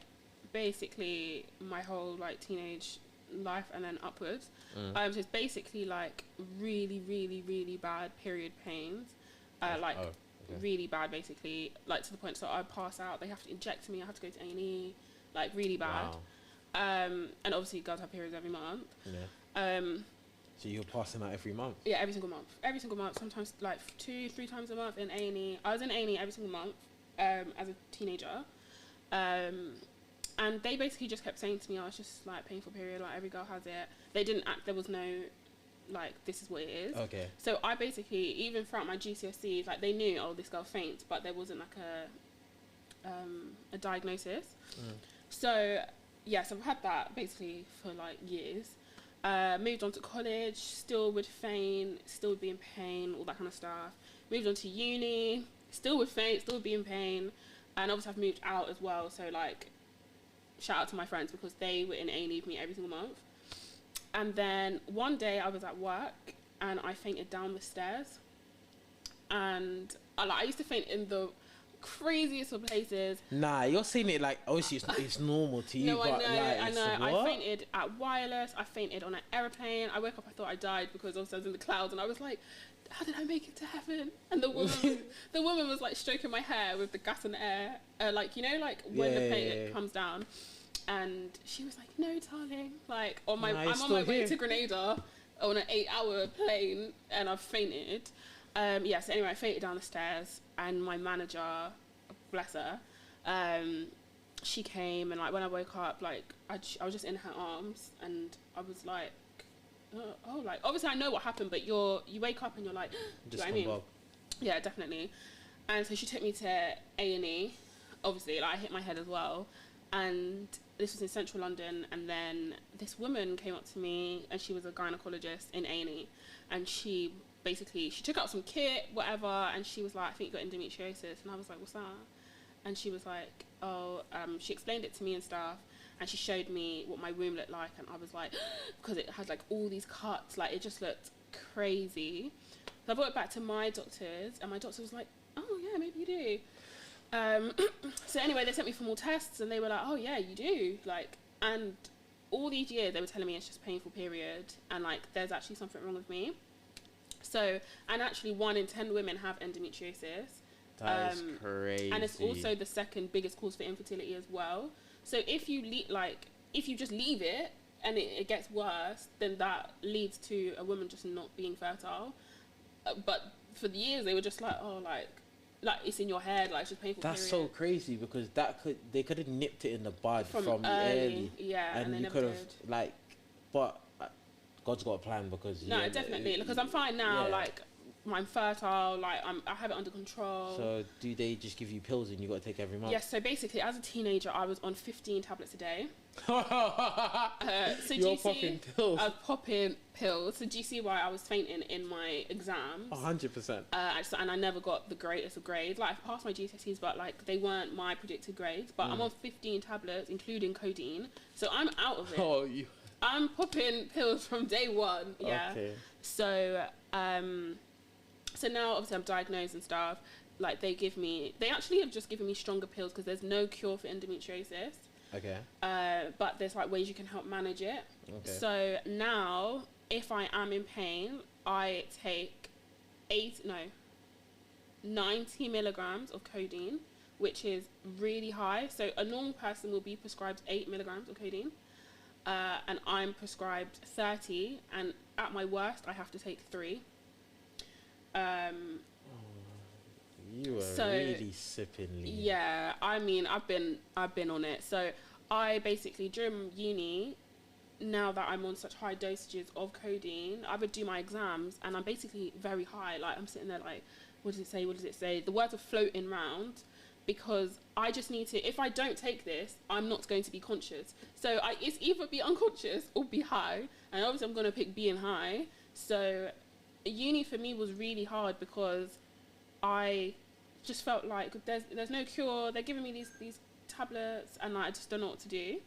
basically my whole like teenage life and then upwards. So it's basically like really, really, really bad period pains, really bad, basically, like to the point so I pass out. They have to inject me. I have to go to A&E, like really bad. Wow. And obviously girls have periods every month. Yeah. So you're passing out every month? Yeah, every single month. Every single month. Sometimes like 2-3 times a month in A&E. I was in A&E every single month as a teenager. And they basically just kept saying to me, oh, it's just like painful period, like every girl has it. They didn't act, there was no, like, this is what it is. Okay. So I basically, even throughout my GCSEs, like they knew, oh, this girl faints, but there wasn't like a diagnosis. So, yes, I've had that basically for like years. Moved on to college, still would faint, still would be in pain, all that kind of stuff. Moved on to uni, still would faint, still would be in pain. And obviously I've moved out as well, so like, shout out to my friends because they were in A&E with me every single month. And then one day I was at work and I fainted down the stairs. And I used to faint in the craziest of places. Nah, you're saying it like, obviously it's normal to you. No, but I know. I fainted at wireless. I fainted on an airplane. I woke up, I thought I died because also I was in the clouds and I was like, how did I make it to heaven? And the woman was like stroking my hair with the gas in the air, like, you know, like when the plane comes down. And she was like, no, darling, like I'm on my way to Grenada on an 8-hour plane and I've fainted. So anyway, I fainted down the stairs and my manager, bless her, she came and like when I woke up, like I was just in her arms and I was like, oh, like obviously I know what happened, but you wake up and you're like, do you know what I mean? Yeah, definitely. And so she took me to A&E. Obviously, like I hit my head as well, and this was in central London. And then this woman came up to me, and she was a gynecologist in A&E, and she took out some kit, whatever, and she was like, I think you got endometriosis, and I was like, what's that? And she was like, oh, she explained it to me and stuff. And she showed me what my womb looked like, and I was like, because it had like all these cuts, like it just looked crazy. So I brought it back to my doctors, and my doctor was like, oh yeah, maybe you do. So anyway, they sent me for more tests, and they were like, oh yeah, you do. Like, and all these years they were telling me it's just a painful period, and like there's actually something wrong with me. So, and actually 1 in 10 women have endometriosis. That is crazy. And it's also the second biggest cause for infertility as well. So if you if you just leave it and it gets worse, then that leads to a woman just not being fertile. But for the years they were just like, oh, like it's in your head, like it's just painful. That's so crazy because they could have nipped it in the bud from early. Yeah, and you could have like, but God's got a plan because definitely, because I'm fine now. Like I'm fertile, like I have it under control. So do they just give you pills and you got to take every month? Yes. So basically, as a teenager, I was on 15 tablets a day. So You're popping pills. I was popping pills. So do you see why I was fainting in my exams? 100%. And I never got the greatest of grades. Like I passed my GCSEs, but like they weren't my predicted grades. But I'm on 15 tablets, including codeine. So I'm out of it. I'm popping pills from day one. Yeah. Okay. So so now obviously I'm diagnosed and stuff. Like they actually have just given me stronger pills because there's no cure for endometriosis. Okay. But there's like ways you can help manage it. Okay. So now if I am in pain, I take 90 milligrams of codeine, which is really high. So a normal person will be prescribed 8 milligrams of codeine. And I'm prescribed 30, and at my worst, I have to take 3. You are really sipping. Yeah, I mean, I've been on it. So I basically during uni, now that I'm on such high dosages of codeine, I would do my exams, and I'm basically very high. Like I'm sitting there like, what does it say? What does it say? The words are floating round. Because I just need to, if I don't take this, I'm not going to be conscious. So it's either be unconscious or be high. And obviously I'm going to pick being high. So uni for me was really hard because I just felt like there's no cure. They're giving me these tablets and I just don't know what to do.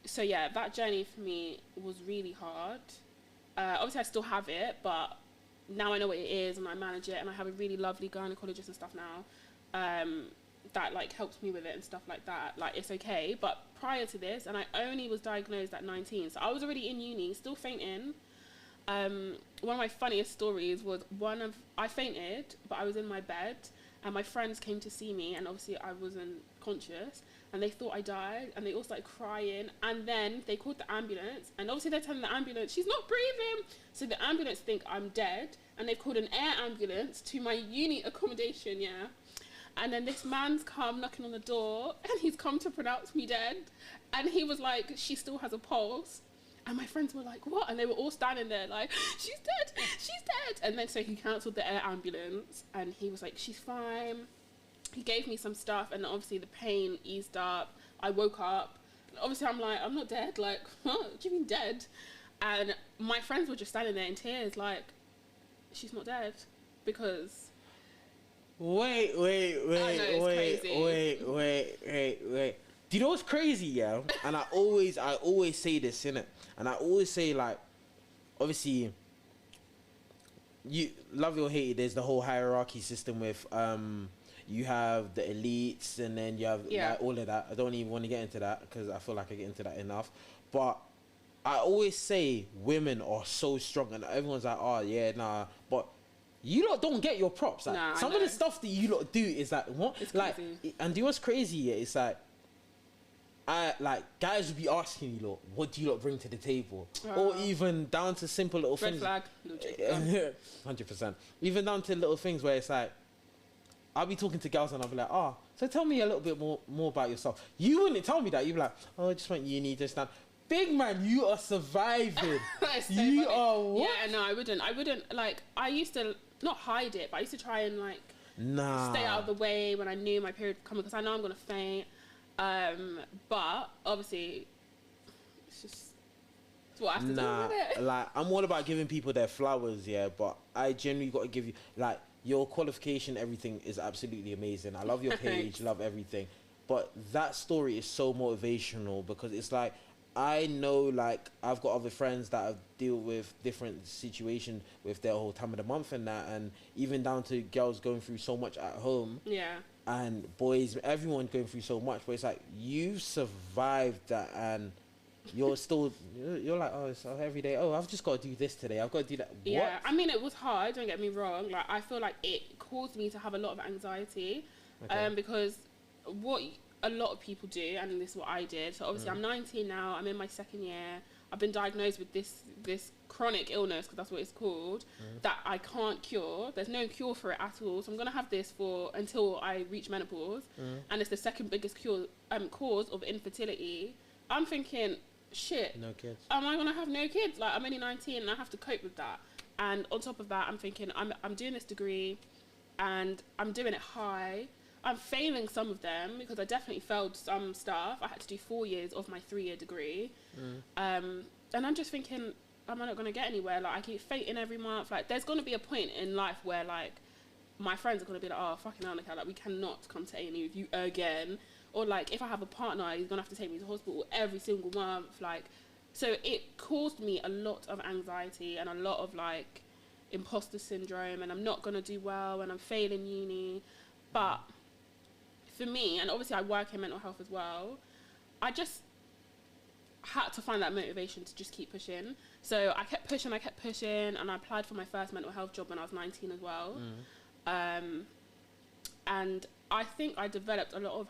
So yeah, that journey for me was really hard. Obviously I still have it, but now I know what it is and I manage it, and I have a really lovely gynecologist and stuff now. That like helps me with it and stuff like that. Like it's okay, but prior to this, and I only was diagnosed at 19. So I was already in uni, still fainting. One of my funniest stories was I fainted, but I was in my bed, and my friends came to see me, and obviously I wasn't conscious, and they thought I died, and they all started crying, and then they called the ambulance, and obviously they're telling the ambulance, she's not breathing, so the ambulance think I'm dead, and they've called an air ambulance to my uni accommodation, yeah, and then this man's come knocking on the door, and he's come to pronounce me dead, and he was like, she still has a pulse, and my friends were like, what? And they were all standing there like, she's dead, and then so he cancelled the air ambulance, and he was like, she's fine. He gave me some stuff, and obviously the pain eased up. I woke up. Obviously, I'm like, I'm not dead. Like, what do you mean dead? And my friends were just standing there in tears, like, she's not dead, because. Wait. Do you know what's crazy? Yeah, and I always say this, innit? And I always say, like, obviously, you love it or hate it. There's the whole hierarchy system with you have the elites, and then you have like, all of that. I don't even want to get into that because I feel like I get into that enough. But I always say women are so strong, and everyone's like, oh yeah, nah. But you lot don't get your props. Like, nah, some of the stuff that you lot do is like, what? It's like, crazy. and do you know what's crazy? Yeah, it's like guys will be asking you lot, what do you lot bring to the table? Or even down to simple little red things. flag. 100%. Even down to little things where it's like, I'll be talking to girls and I'll be like, so tell me a little bit more about yourself. You wouldn't tell me that. You'd be like, I just went uni, just that. Big man, you are surviving. So you funny. are what? Yeah, no, I wouldn't, like, I used to, not hide it, but I used to try and, like, stay out of the way when I knew my period was coming, because I know I'm going to faint. But, obviously, it's what I have to do with it. Like, I'm all about giving people their flowers, yeah, but I genuinely got to give you, like, your qualification, everything is absolutely amazing. I love your page, love everything. But that story is so motivational, because it's like, I know, like, I've got other friends that have deal with different situations with their whole time of the month and that, and even down to girls going through so much at home. Yeah. And boys, everyone going through so much, but it's like, you've survived that, and you're still, you're like, oh, it's every day, oh, I've just got to do this today, I've got to do that. Yeah, what? I mean, it was hard, don't get me wrong. Like, I feel like it caused me to have a lot of anxiety, because what a lot of people do, and this is what I did, so obviously I'm 19 now, I'm in my second year, I've been diagnosed with this chronic illness, because that's what it's called, that I can't cure. There's no cure for it at all, so I'm going to have this until I reach menopause, and it's the second biggest cause of infertility. I'm thinking, shit, No kids. am I going to have no kids? Like, I'm only 19 and I have to cope with that. And on top of that, I'm thinking, I'm doing this degree and I'm doing it high. I'm failing some of them, because I definitely failed some stuff. I had to do 4 years of my 3-year degree. And I'm just thinking, am I not going to get anywhere? Like, I keep fainting every month. Like, there's going to be a point in life where, like, my friends are going to be like, oh, fucking hell, Nikelle, like, we cannot come to A&E with you again. Or, like, if I have a partner, he's going to have to take me to hospital every single month. Like, so it caused me a lot of anxiety and a lot of, like, imposter syndrome, and I'm not going to do well, and I'm failing uni. But for me, and obviously I work in mental health as well, I just had to find that motivation to just keep pushing. So I kept pushing, and I applied for my first mental health job when I was 19 as well. And I think I developed a lot of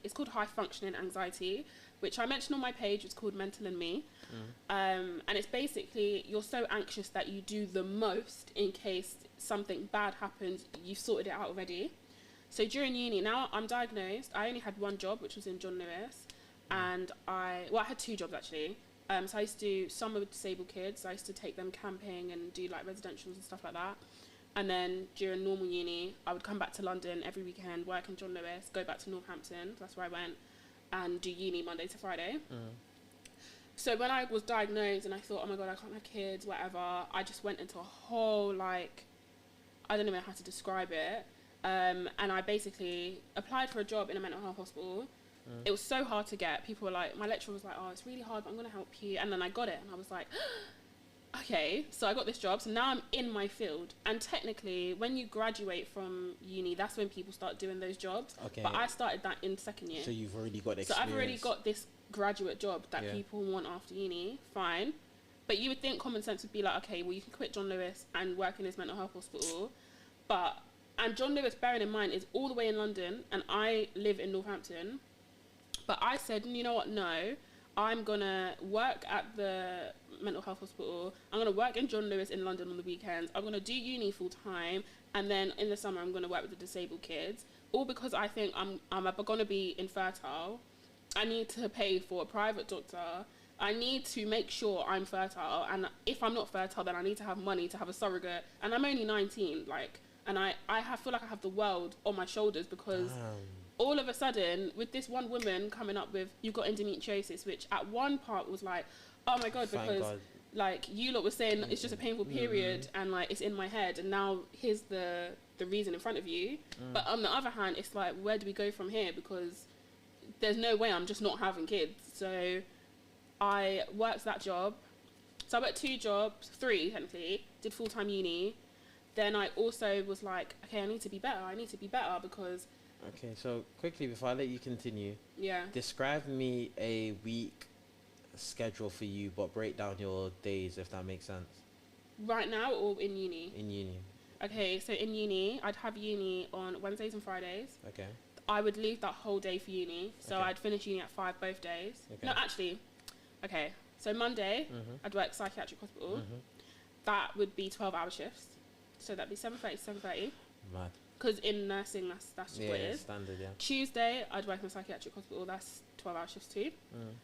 it's called high functioning anxiety, which I mentioned on my page. It's called Mental and Me. And it's basically, you're so anxious that you do the most in case something bad happens, you've sorted it out already. So during uni, now I'm diagnosed, I only had one job, which was in John Lewis. And I had 2 jobs actually. So I used to do summer with disabled kids. I used to take them camping and do like residentials and stuff like that. And then during normal uni, I would come back to London every weekend, work in John Lewis, go back to Northampton, that's where I went, and do uni Monday to Friday. So when I was diagnosed and I thought, oh my God, I can't have kids, whatever, I just went into a whole, like, I don't even know how to describe it. And I basically applied for a job in a mental health hospital. It was so hard to get. People were like, my lecturer was like, oh, it's really hard, but I'm going to help you. And then I got it, and I was like, okay, so I got this job, so now I'm in my field. And technically, when you graduate from uni, that's when people start doing those jobs. Okay. But I started that in second year. So you've already got experience. So I've already got this graduate job that people want after uni. Fine. But you would think common sense would be like, okay, well, you can quit John Lewis and work in his mental health hospital. And John Lewis, bearing in mind, is all the way in London, and I live in Northampton. But I said, you know what, no. I'm going to work at the mental health hospital. I'm going to work in John Lewis in London on the weekends. I'm going to do uni full time. And then in the summer, I'm going to work with the disabled kids. All because I think I'm going to be infertile. I need to pay for a private doctor. I need to make sure I'm fertile. And if I'm not fertile, then I need to have money to have a surrogate. And I'm only 19. And I feel like I have the world on my shoulders because... all of a sudden, with this one woman coming up with, you've got endometriosis, which at one part was like, oh my God, because like you lot was saying it's just a painful period and like it's in my head, and now here's the reason in front of you. But on the other hand, it's like, where do we go from here? Because there's no way I'm just not having kids. So I worked that job. So I worked 2 jobs, 3 technically, did full-time uni. Then I also was like, okay, I need to be better because... Okay, so quickly before I let you continue, describe me a week schedule for you, but break down your days if that makes sense. Right now or in uni? In uni. Okay, so in uni, I'd have uni on Wednesdays and Fridays. Okay. I would leave that whole day for uni, so I'd finish uni at 5 both days. Okay. No, actually, okay. So Monday, I'd work psychiatric hospital. That would be 12-hour shifts, so that'd be 7:30 to 7:30. Mad. Because in nursing, that's just what it is. Standard, yeah. Tuesday, I'd work in a psychiatric hospital. That's 12-hour shifts too.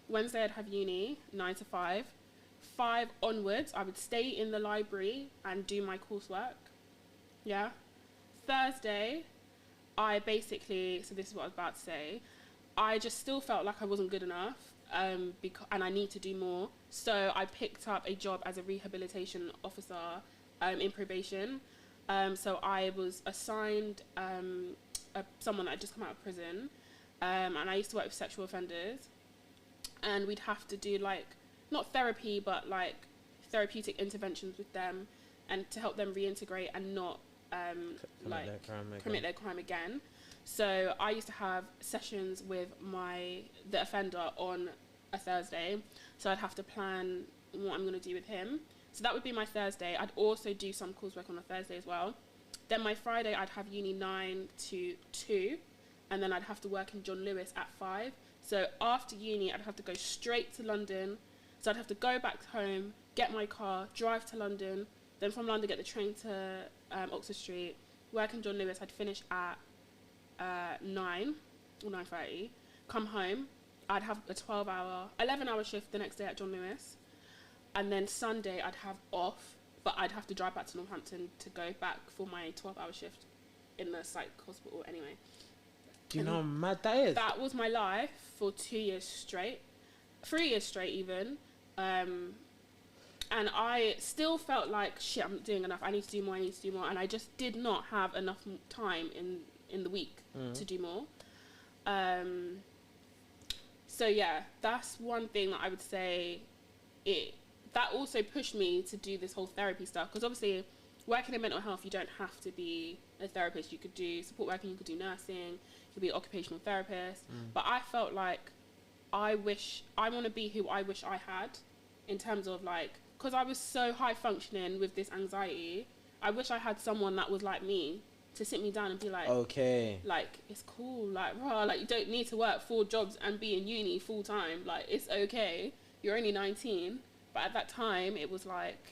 Wednesday, I'd have uni, 9 to 5. 5 onwards, I would stay in the library and do my coursework. Yeah. Thursday, I basically, so this is what I was about to say, I just still felt like I wasn't good enough and I need to do more. So I picked up a job as a rehabilitation officer in probation. So I was assigned someone that had just come out of prison, and I used to work with sexual offenders, and we'd have to do like, not therapy, but like therapeutic interventions with them, and to help them reintegrate and not commit their crime again. So I used to have sessions with the offender on a Thursday, so I'd have to plan what I'm going to do with him. So that would be my Thursday. I'd also do some coursework on a Thursday as well. Then my Friday, I'd have uni 9 to 2. And then I'd have to work in John Lewis at 5. So after uni, I'd have to go straight to London. So I'd have to go back home, get my car, drive to London. Then from London, get the train to Oxford Street. Work in John Lewis. I'd finish at 9 or 9:30. Come home. I'd have a 11-hour shift the next day at John Lewis. And then Sunday, I'd have off, but I'd have to drive back to Northampton to go back for my 12-hour shift in the psych hospital anyway. Do you know how mad that is? That was my life for 2 years straight, 3 years straight even. And I still felt like, shit, I'm not doing enough. I need to do more. And I just did not have enough time in the week to do more. So yeah, that's one thing that I would say that also pushed me to do this whole therapy stuff, because obviously working in mental health, you don't have to be a therapist. You could do support working, you could do nursing, you could be an occupational therapist. But I felt like I want to be who I wish I had, in terms of like, because I was so high functioning with this anxiety, I wish I had someone that was like me to sit me down and be like, okay, like, it's cool, like, rah, like, you don't need to work 4 jobs and be in uni full time, like, it's okay, you're only 19. But at that time, it was like,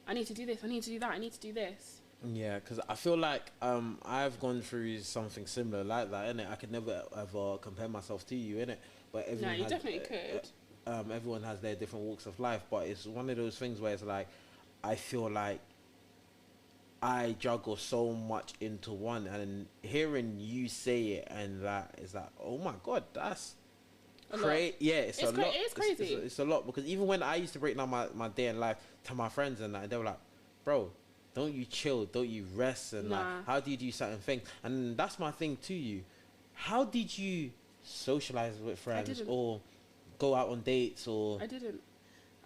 I need to do this, I need to do that, I need to do this. Yeah, because I feel like I've gone through something similar like that, innit? I could never ever compare myself to you, innit? But everyone no, you definitely could. Everyone has their different walks of life, but it's one of those things where it's like, I feel like I juggle so much into one, and hearing you say it and that is like, oh my God, that's crazy. Yeah, it's a lot. It's crazy. It's a lot, because even when I used to break down my day in life to my friends and that, they were like, bro, don't you chill, don't you rest, and like, how do you do certain things? And that's my thing to you. How did you socialize with friends or go out on dates? Or I didn't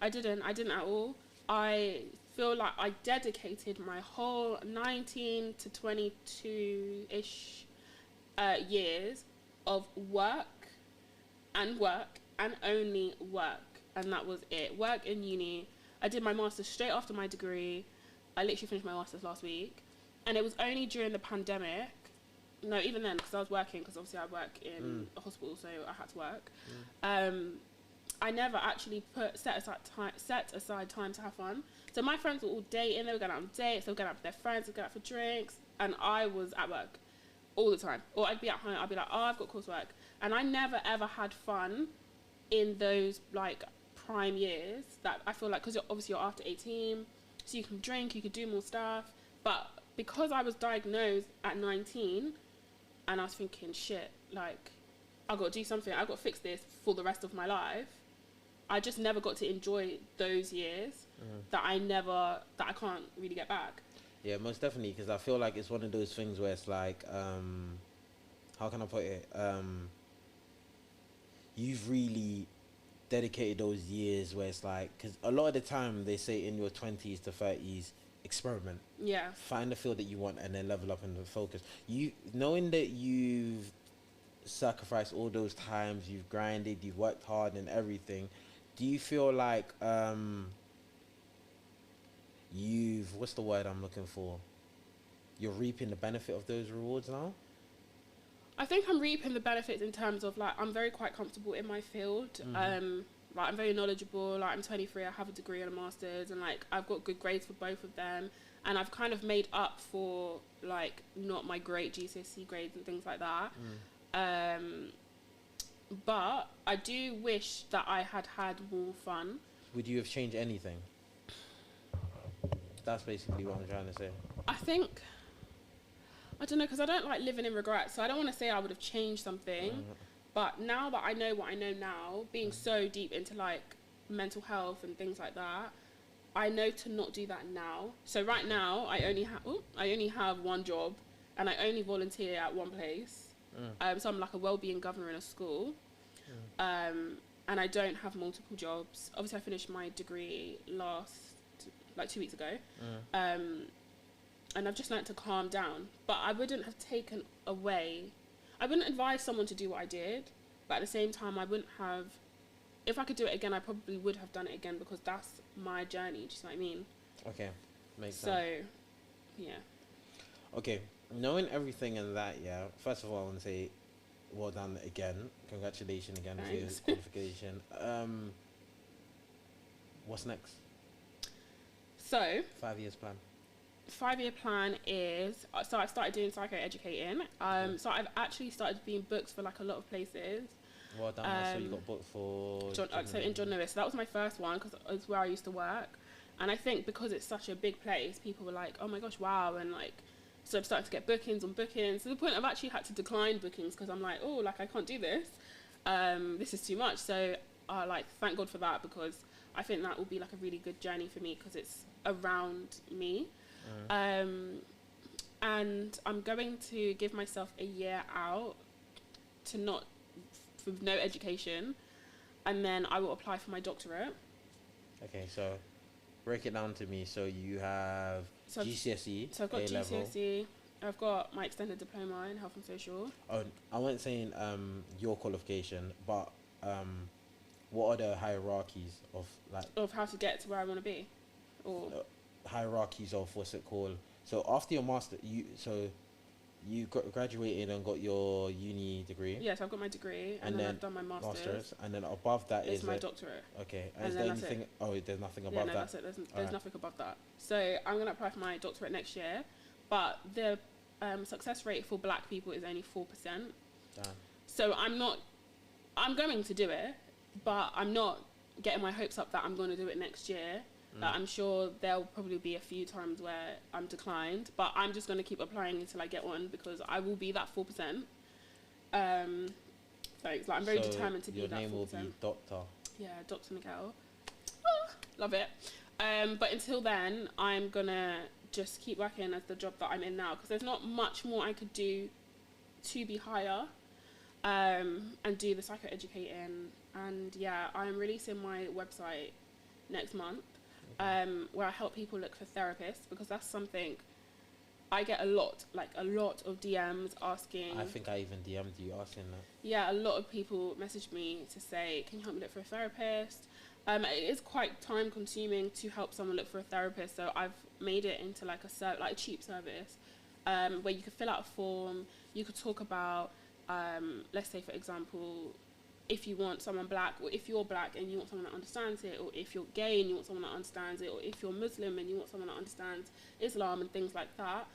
at all. I feel like I dedicated my whole 19 to 22-ish years of work and only work. And that was it. Work in uni. I did my master's straight after my degree. I literally finished my master's last week. And it was only during the pandemic. No, even then, because I was working, because obviously I work in a hospital, so I had to work. I never actually set aside time to have fun. So my friends were all dating, they were going out on dates, they were going out with their friends, they were going out for drinks, and I was at work all the time. Or I'd be at home, I'd be like, oh, I've got coursework. And I never ever had fun in those like prime years that I feel like, because you're after 18, so you can drink, you could do more stuff. But because I was diagnosed at 19, and I was thinking, shit, like, I've got to do something, I've got to fix this for the rest of my life, I just never got to enjoy those years that I can't really get back. Yeah, most definitely, because I feel like it's one of those things where it's like, how can I put it? You've really dedicated those years where it's like, because a lot of the time they say in your 20s to 30s, experiment. Yeah. Find the field that you want and then level up and focus. You knowing that you've sacrificed all those times, you've grinded, you've worked hard and everything. Do you feel like what's the word I'm looking for? You're reaping the benefit of those rewards now? I think I'm reaping the benefits in terms of like I'm very quite comfortable in my field. Like I'm very knowledgeable. Like I'm 23, I have a degree and a master's, and like I've got good grades for both of them. And I've kind of made up for like not my great GCSE grades and things like that. But I do wish that I had more fun. Would you have changed anything? That's basically what I'm trying to say. I don't know, because I don't like living in regret, so I don't want to say I would have changed something. But now that I know what I know now, being so deep into like mental health and things like that, I know to not do that now. So right now, I only have one job, and I only volunteer at one place. So I'm like a wellbeing governor in a school, and I don't have multiple jobs. Obviously, I finished my degree 2 weeks ago, and I've just learnt to calm down. But I wouldn't have taken away. I wouldn't advise someone to do what I did, but at the same time, I wouldn't have. If I could do it again, I probably would have done it again, because that's my journey. Do you see what I mean? Okay, makes sense. So, yeah. Okay, knowing everything and that, yeah. First of all, I want to say, well done again. Congratulations again for your qualification. What's next? So 5 years plan. 5-year plan is, so I started doing psycho-educating. So I've actually started being booked for like a lot of places. Well done. So you got booked for in John Lewis. So that was my first one, because it's where I used to work. And I think because it's such a big place, people were like, oh my gosh, wow. And like, so I've started to get bookings on bookings, to the point I've actually had to decline bookings, because I'm like, oh, like I can't do this. This is too much. So like, thank God for that, because I think that will be like a really good journey for me, because it's around me. And I'm going to give myself a year out with no education, and then I will apply for my doctorate. Okay, so break it down to me. So you have GCSE. So I've got GCSE. I've got my extended diploma in health and social. Oh, I wasn't saying your qualification, but what are the hierarchies of how to get to where I want to be, or hierarchies of what's it called? So after your master, you graduated and got your uni degree. Yes, I've got my degree, and then I've done my master's. And then above that is my doctorate. Okay, and is there anything? It. Oh, there's nothing above that. That's it. There's nothing above that. So I'm gonna apply for my doctorate next year, but the success rate for Black people is only 4%. So I'm going to do it, but I'm not getting my hopes up that I'm going to do it next year. I'm sure there'll probably be a few times where I'm declined, but I'm just going to keep applying until I get one, because I will be that 4%. Thanks. Like, I'm very determined to be that 4%. Your name will be Doctor. Yeah, Dr. Nikelle. Love it. But until then, I'm going to just keep working as the job that I'm in now, because there's not much more I could do to be higher, and do the psycho-educating. And yeah, I'm releasing my website next month. where I help people look for therapists, because that's something I get a lot of DMs asking. I think I even DM'd you asking that. Yeah, a lot of people message me to say, can you help me look for a therapist? It is quite time consuming to help someone look for a therapist, so I've made it into like a cheap service, where you could fill out a form, you could talk about, let's say for example, if you want someone black, or if you're black and you want someone that understands it, or if you're gay and you want someone that understands it, or if you're Muslim and you want someone that understands Islam and things like that,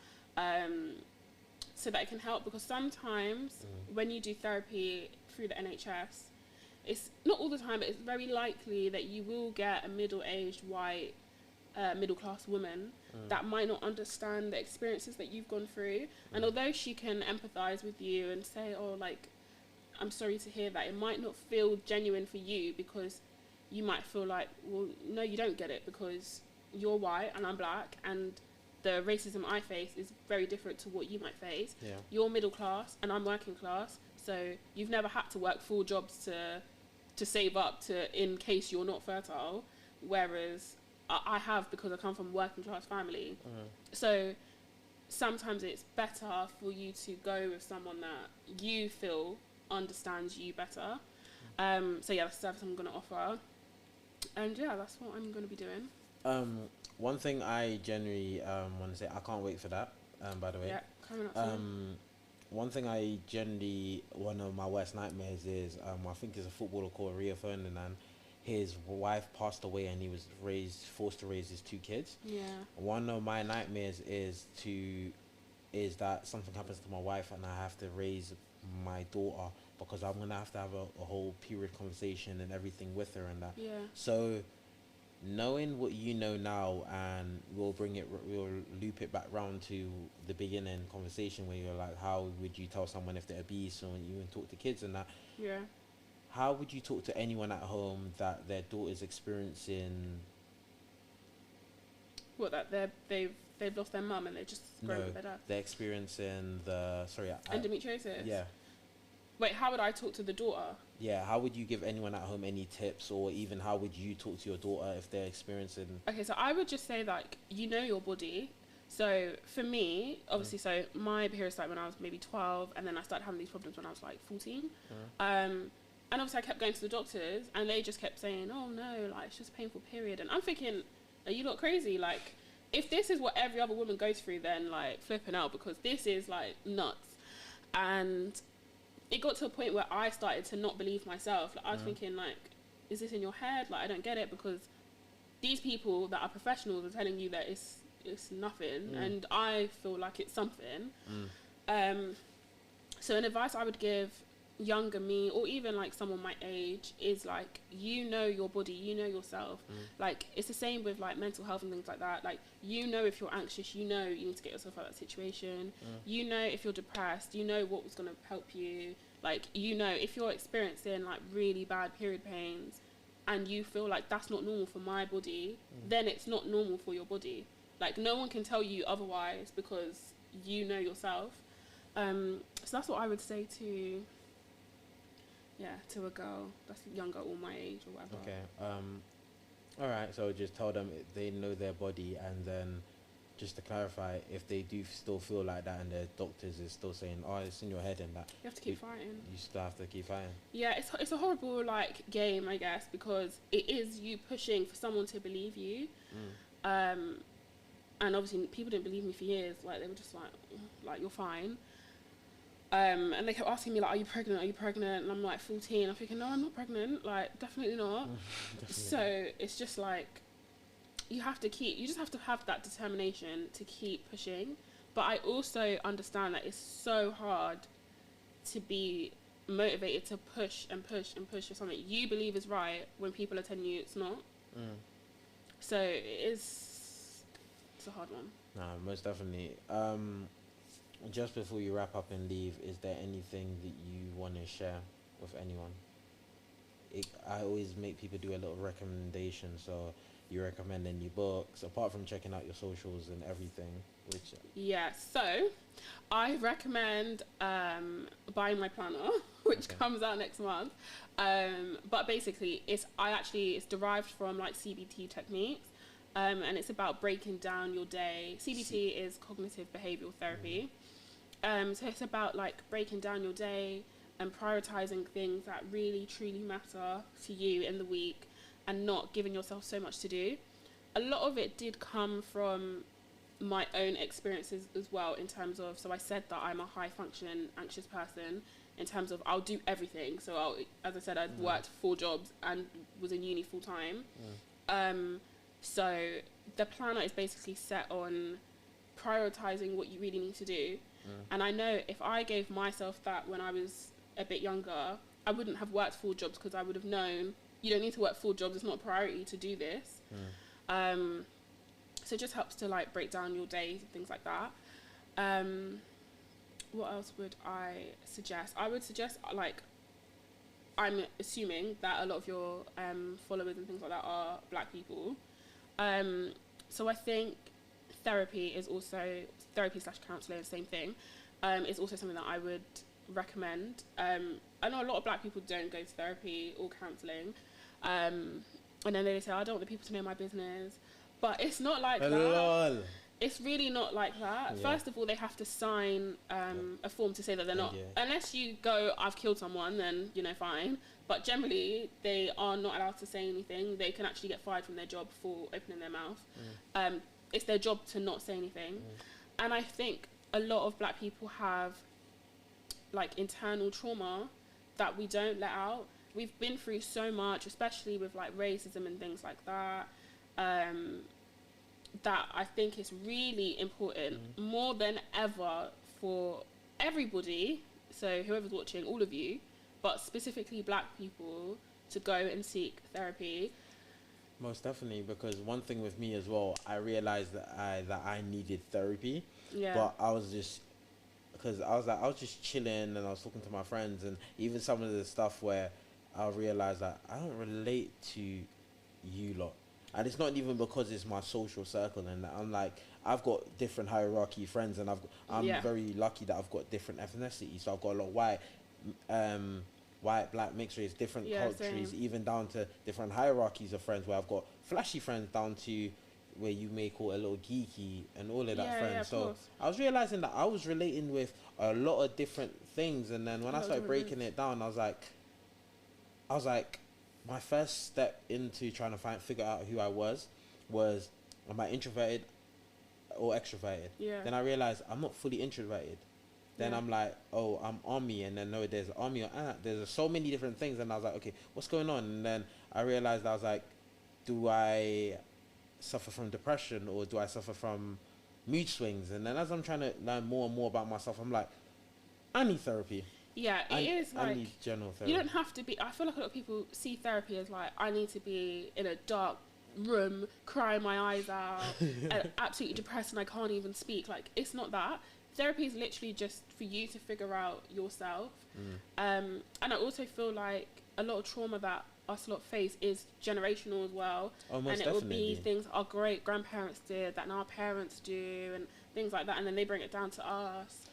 so that it can help. Because sometimes when you do therapy through the NHS, it's not all the time, but it's very likely that you will get a middle-aged white middle-class woman that might not understand the experiences that you've gone through, and although she can empathize with you and say, oh, like, I'm sorry to hear that, it might not feel genuine for you, because you might feel like, well, no, you don't get it, because you're white and I'm black, and the racism I face is very different to what you might face. Yeah. You're middle class and I'm working class, so you've never had to work full jobs to save up to, in case you're not fertile, whereas I have, because I come from a working class family. So sometimes it's better for you to go with someone that you feel understands you better. So yeah, that's the service I'm going to offer, and yeah, that's what I'm going to be doing. One thing I generally want to say, I can't wait for that, by the way. Yeah, coming up soon. One thing I generally, one of my worst nightmares is, I think there's a footballer called Rio Ferdinand. His wife passed away and he was forced to raise his 2 kids. Yeah. One of my nightmares is that something happens to my wife and I have to raise my daughter, because I'm going to have a whole period conversation and everything with her and that. Yeah. So knowing what you know now, and we'll loop it back round to the beginning conversation where you're like, how would you tell someone if they're obese, or when you even talk to kids and that? Yeah. How would you talk to anyone at home that their daughter's experiencing? What, that they've lost their mum and they're just grown with their dad? They're experiencing endometriosis. Yeah. Wait, how would I talk to the daughter? Yeah, how would you give anyone at home any tips, or even how would you talk to your daughter if they're experiencing? Okay, so I would just say, like, you know your body. So for me, obviously, so my period started when I was maybe 12, and then I started having these problems when I was like 14. And obviously I kept going to the doctors, and they just kept saying, oh no, like, it's just a painful period. And I'm thinking, are you not crazy? Like, if this is what every other woman goes through, then like flipping out, because this is like nuts. And it got to a point where I started to not believe myself. Like, I was thinking, like, is this in your head? Like, I don't get it, because these people that are professionals are telling you that it's nothing, and I feel like it's something. So an advice I would give younger me, or even like someone my age, is like, you know your body, you know yourself. Like, it's the same with like mental health and things like that. Like, you know if you're anxious, you know you need to get yourself out of that situation. You know if you're depressed, you know what was going to help you. Like, you know if you're experiencing like really bad period pains and you feel like that's not normal for my body, then it's not normal for your body. Like, no one can tell you otherwise, because you know yourself. So that's what I would say to a girl that's younger or my age or whatever. Okay. All right. So just tell them they know their body, and then just to clarify, if they do still feel like that and their doctors is still saying, oh, it's in your head and that, you have to keep fighting. You still have to keep fighting. Yeah, it's a horrible like game, I guess, because it is you pushing for someone to believe you. And obviously people didn't believe me for years. Like, they were just like you're fine. And they kept asking me, like, are you pregnant? And I'm like 14. I'm thinking, no, I'm not pregnant. Like, definitely not. Definitely. So it's just like, you just have to have that determination to keep pushing. But I also understand that it's so hard to be motivated to push and push and push for something you believe is right when people are telling you it's not. So it's a hard one. No, most definitely. Just before you wrap up and leave, is there anything that you want to share with anyone? I always make people do a little recommendation, so you recommend any books, apart from checking out your socials and everything, which... Yeah, so I recommend buying my planner, which comes out next month. But basically, it's derived from like CBT techniques. and it's about breaking down your day. CBT is cognitive behavioral therapy. So it's about like breaking down your day and prioritizing things that really truly matter to you in the week and not giving yourself so much to do. A lot of it did come from my own experiences as well, in terms of, so I said that I'm a high function anxious person in terms of I'll do everything. So as I said, I'd worked 4 jobs and was in uni full time. So the planner is basically set on prioritizing what you really need to do. And I know if I gave myself that when I was a bit younger, I wouldn't have worked 4 jobs, because I would have known you don't need to work 4 jobs. It's not a priority to do this. So it just helps to like break down your days and things like that. What else would I suggest? I would suggest, like, I'm assuming that a lot of your followers and things like that are black people. So I think therapy / counselling, same thing, is also something that I would recommend. I know a lot of black people don't go to therapy or counselling, and then they say, I don't want the people to know my business, but it's not like that. It's really not like that. Yeah. First of all, they have to sign a form to say that they're not. Unless you go, I've killed someone, then, you know, fine. But generally, they are not allowed to say anything. They can actually get fired from their job for opening their mouth. It's their job to not say anything. And I think a lot of black people have, like, internal trauma that we don't let out. We've been through so much, especially with, like, racism and things like that. That I think is really important, more than ever, for everybody, so whoever's watching, all of you, but specifically black people, to go and seek therapy. Most definitely, because one thing with me as well, I realized that I needed therapy, but I was just, because I was just chilling and I was talking to my friends, and even some of the stuff where I realized that I don't relate to you lot. And it's not even because it's my social circle, and I'm like, I've got different hierarchy friends, and I'm very lucky that I've got different ethnicities. So I've got a lot of white, black, mixed race, different cultures, even down to different hierarchies of friends, where I've got flashy friends down to where you may call a little geeky and all of that friends. So I was realizing that I was relating with a lot of different things, and then when I started breaking it down, I was like, my first step into trying to figure out who I was, am I introverted or extroverted? Then I realized I'm not fully introverted. Then I'm like, oh, I'm army, and then no, there's army or there's so many different things, and I was like, okay, what's going on? And then I realized, I was like, do I suffer from depression, or do I suffer from mood swings? And then as I'm trying to learn more and more about myself, I'm like, I need therapy. Yeah, it is like, I need general therapy. You don't have to be, I feel like a lot of people see therapy as like, I need to be in a dark room, crying my eyes out, and absolutely depressed, and I can't even speak. Like, it's not that. Therapy is literally just for you to figure out yourself. And I also feel like a lot of trauma that us lot face is generational as well. And it will be things our great grandparents did that now our parents do, and things like that, and then they bring it down to us.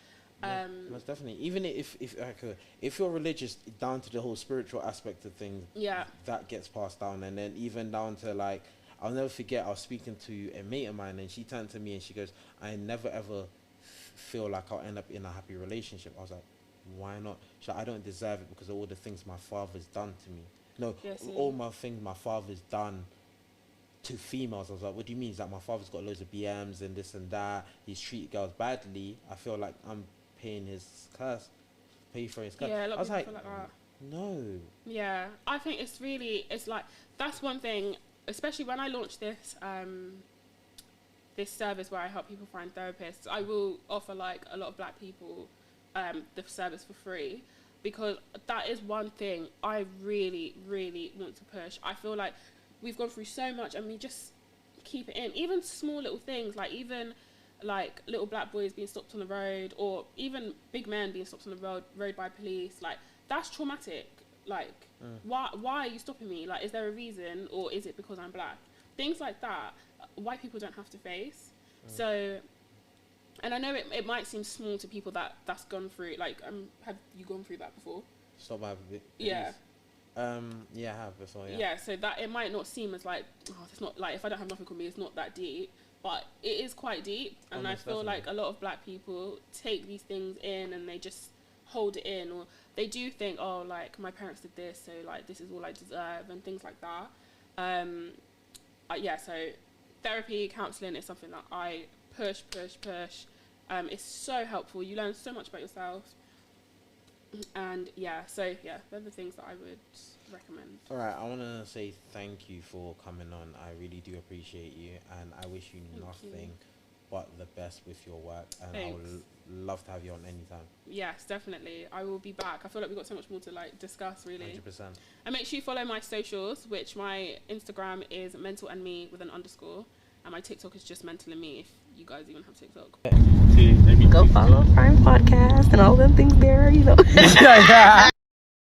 Most definitely. Even if you're religious, down to the whole spiritual aspect of things, that gets passed down. And then even down to, like, I'll never forget, I was speaking to a mate of mine, and she turned to me and she goes, I never ever feel like I'll end up in a happy relationship. I was like, why not? She's like, I don't deserve it because of all the things my father's done to me. No, all my things my father's done to females. I was like, what do you mean? He's like, my father's got loads of BMs and this and that. He's treated girls badly. I feel like I'm paying his curse. Pay for his curse. Yeah, a lot I was of people like, feel like that. no. Yeah, I think it's like, that's one thing, especially when I launched this this service where I help people find therapists. I will offer, like, a lot of black people the service for free, because that is one thing I really, really want to push. I feel like we've gone through so much, and we just keep it in. Even small little things, like even like little black boys being stopped on the road, or even big men being stopped on the road by police, like, that's traumatic. Like, why are you stopping me? Like, is there a reason, or is it because I'm black? Things like that, white people don't have to face. So, and I know it might seem small to people that's gone through, like, have you gone through that before? Stop my bit. Yeah. Yeah, I have before. Yeah. Yeah, so that it might not seem as like, oh, it's not like if I don't have nothing on me, it's not that deep, but it is quite deep, and I feel definitely. like a lot of black people take these things in and they just hold it in, or they do think, oh, like my parents did this, so like this is all I deserve, and things like that. Yeah, so therapy, counselling is something that I push. It's so helpful. You learn so much about yourself. And yeah, so yeah, they're the things that I would recommend. All right, I want to say thank you for coming on. I really do appreciate you, and I wish you nothing but the best with your work. And I would love to have you on anytime. Yes, definitely. I will be back. I feel like we've got so much more to like discuss, really. 100%. And make sure you follow my socials, which my Instagram is mental_and_me with an _, and my TikTok is just mental_and_me. If you guys even have TikTok. Go follow Prime Podcast and all them things there,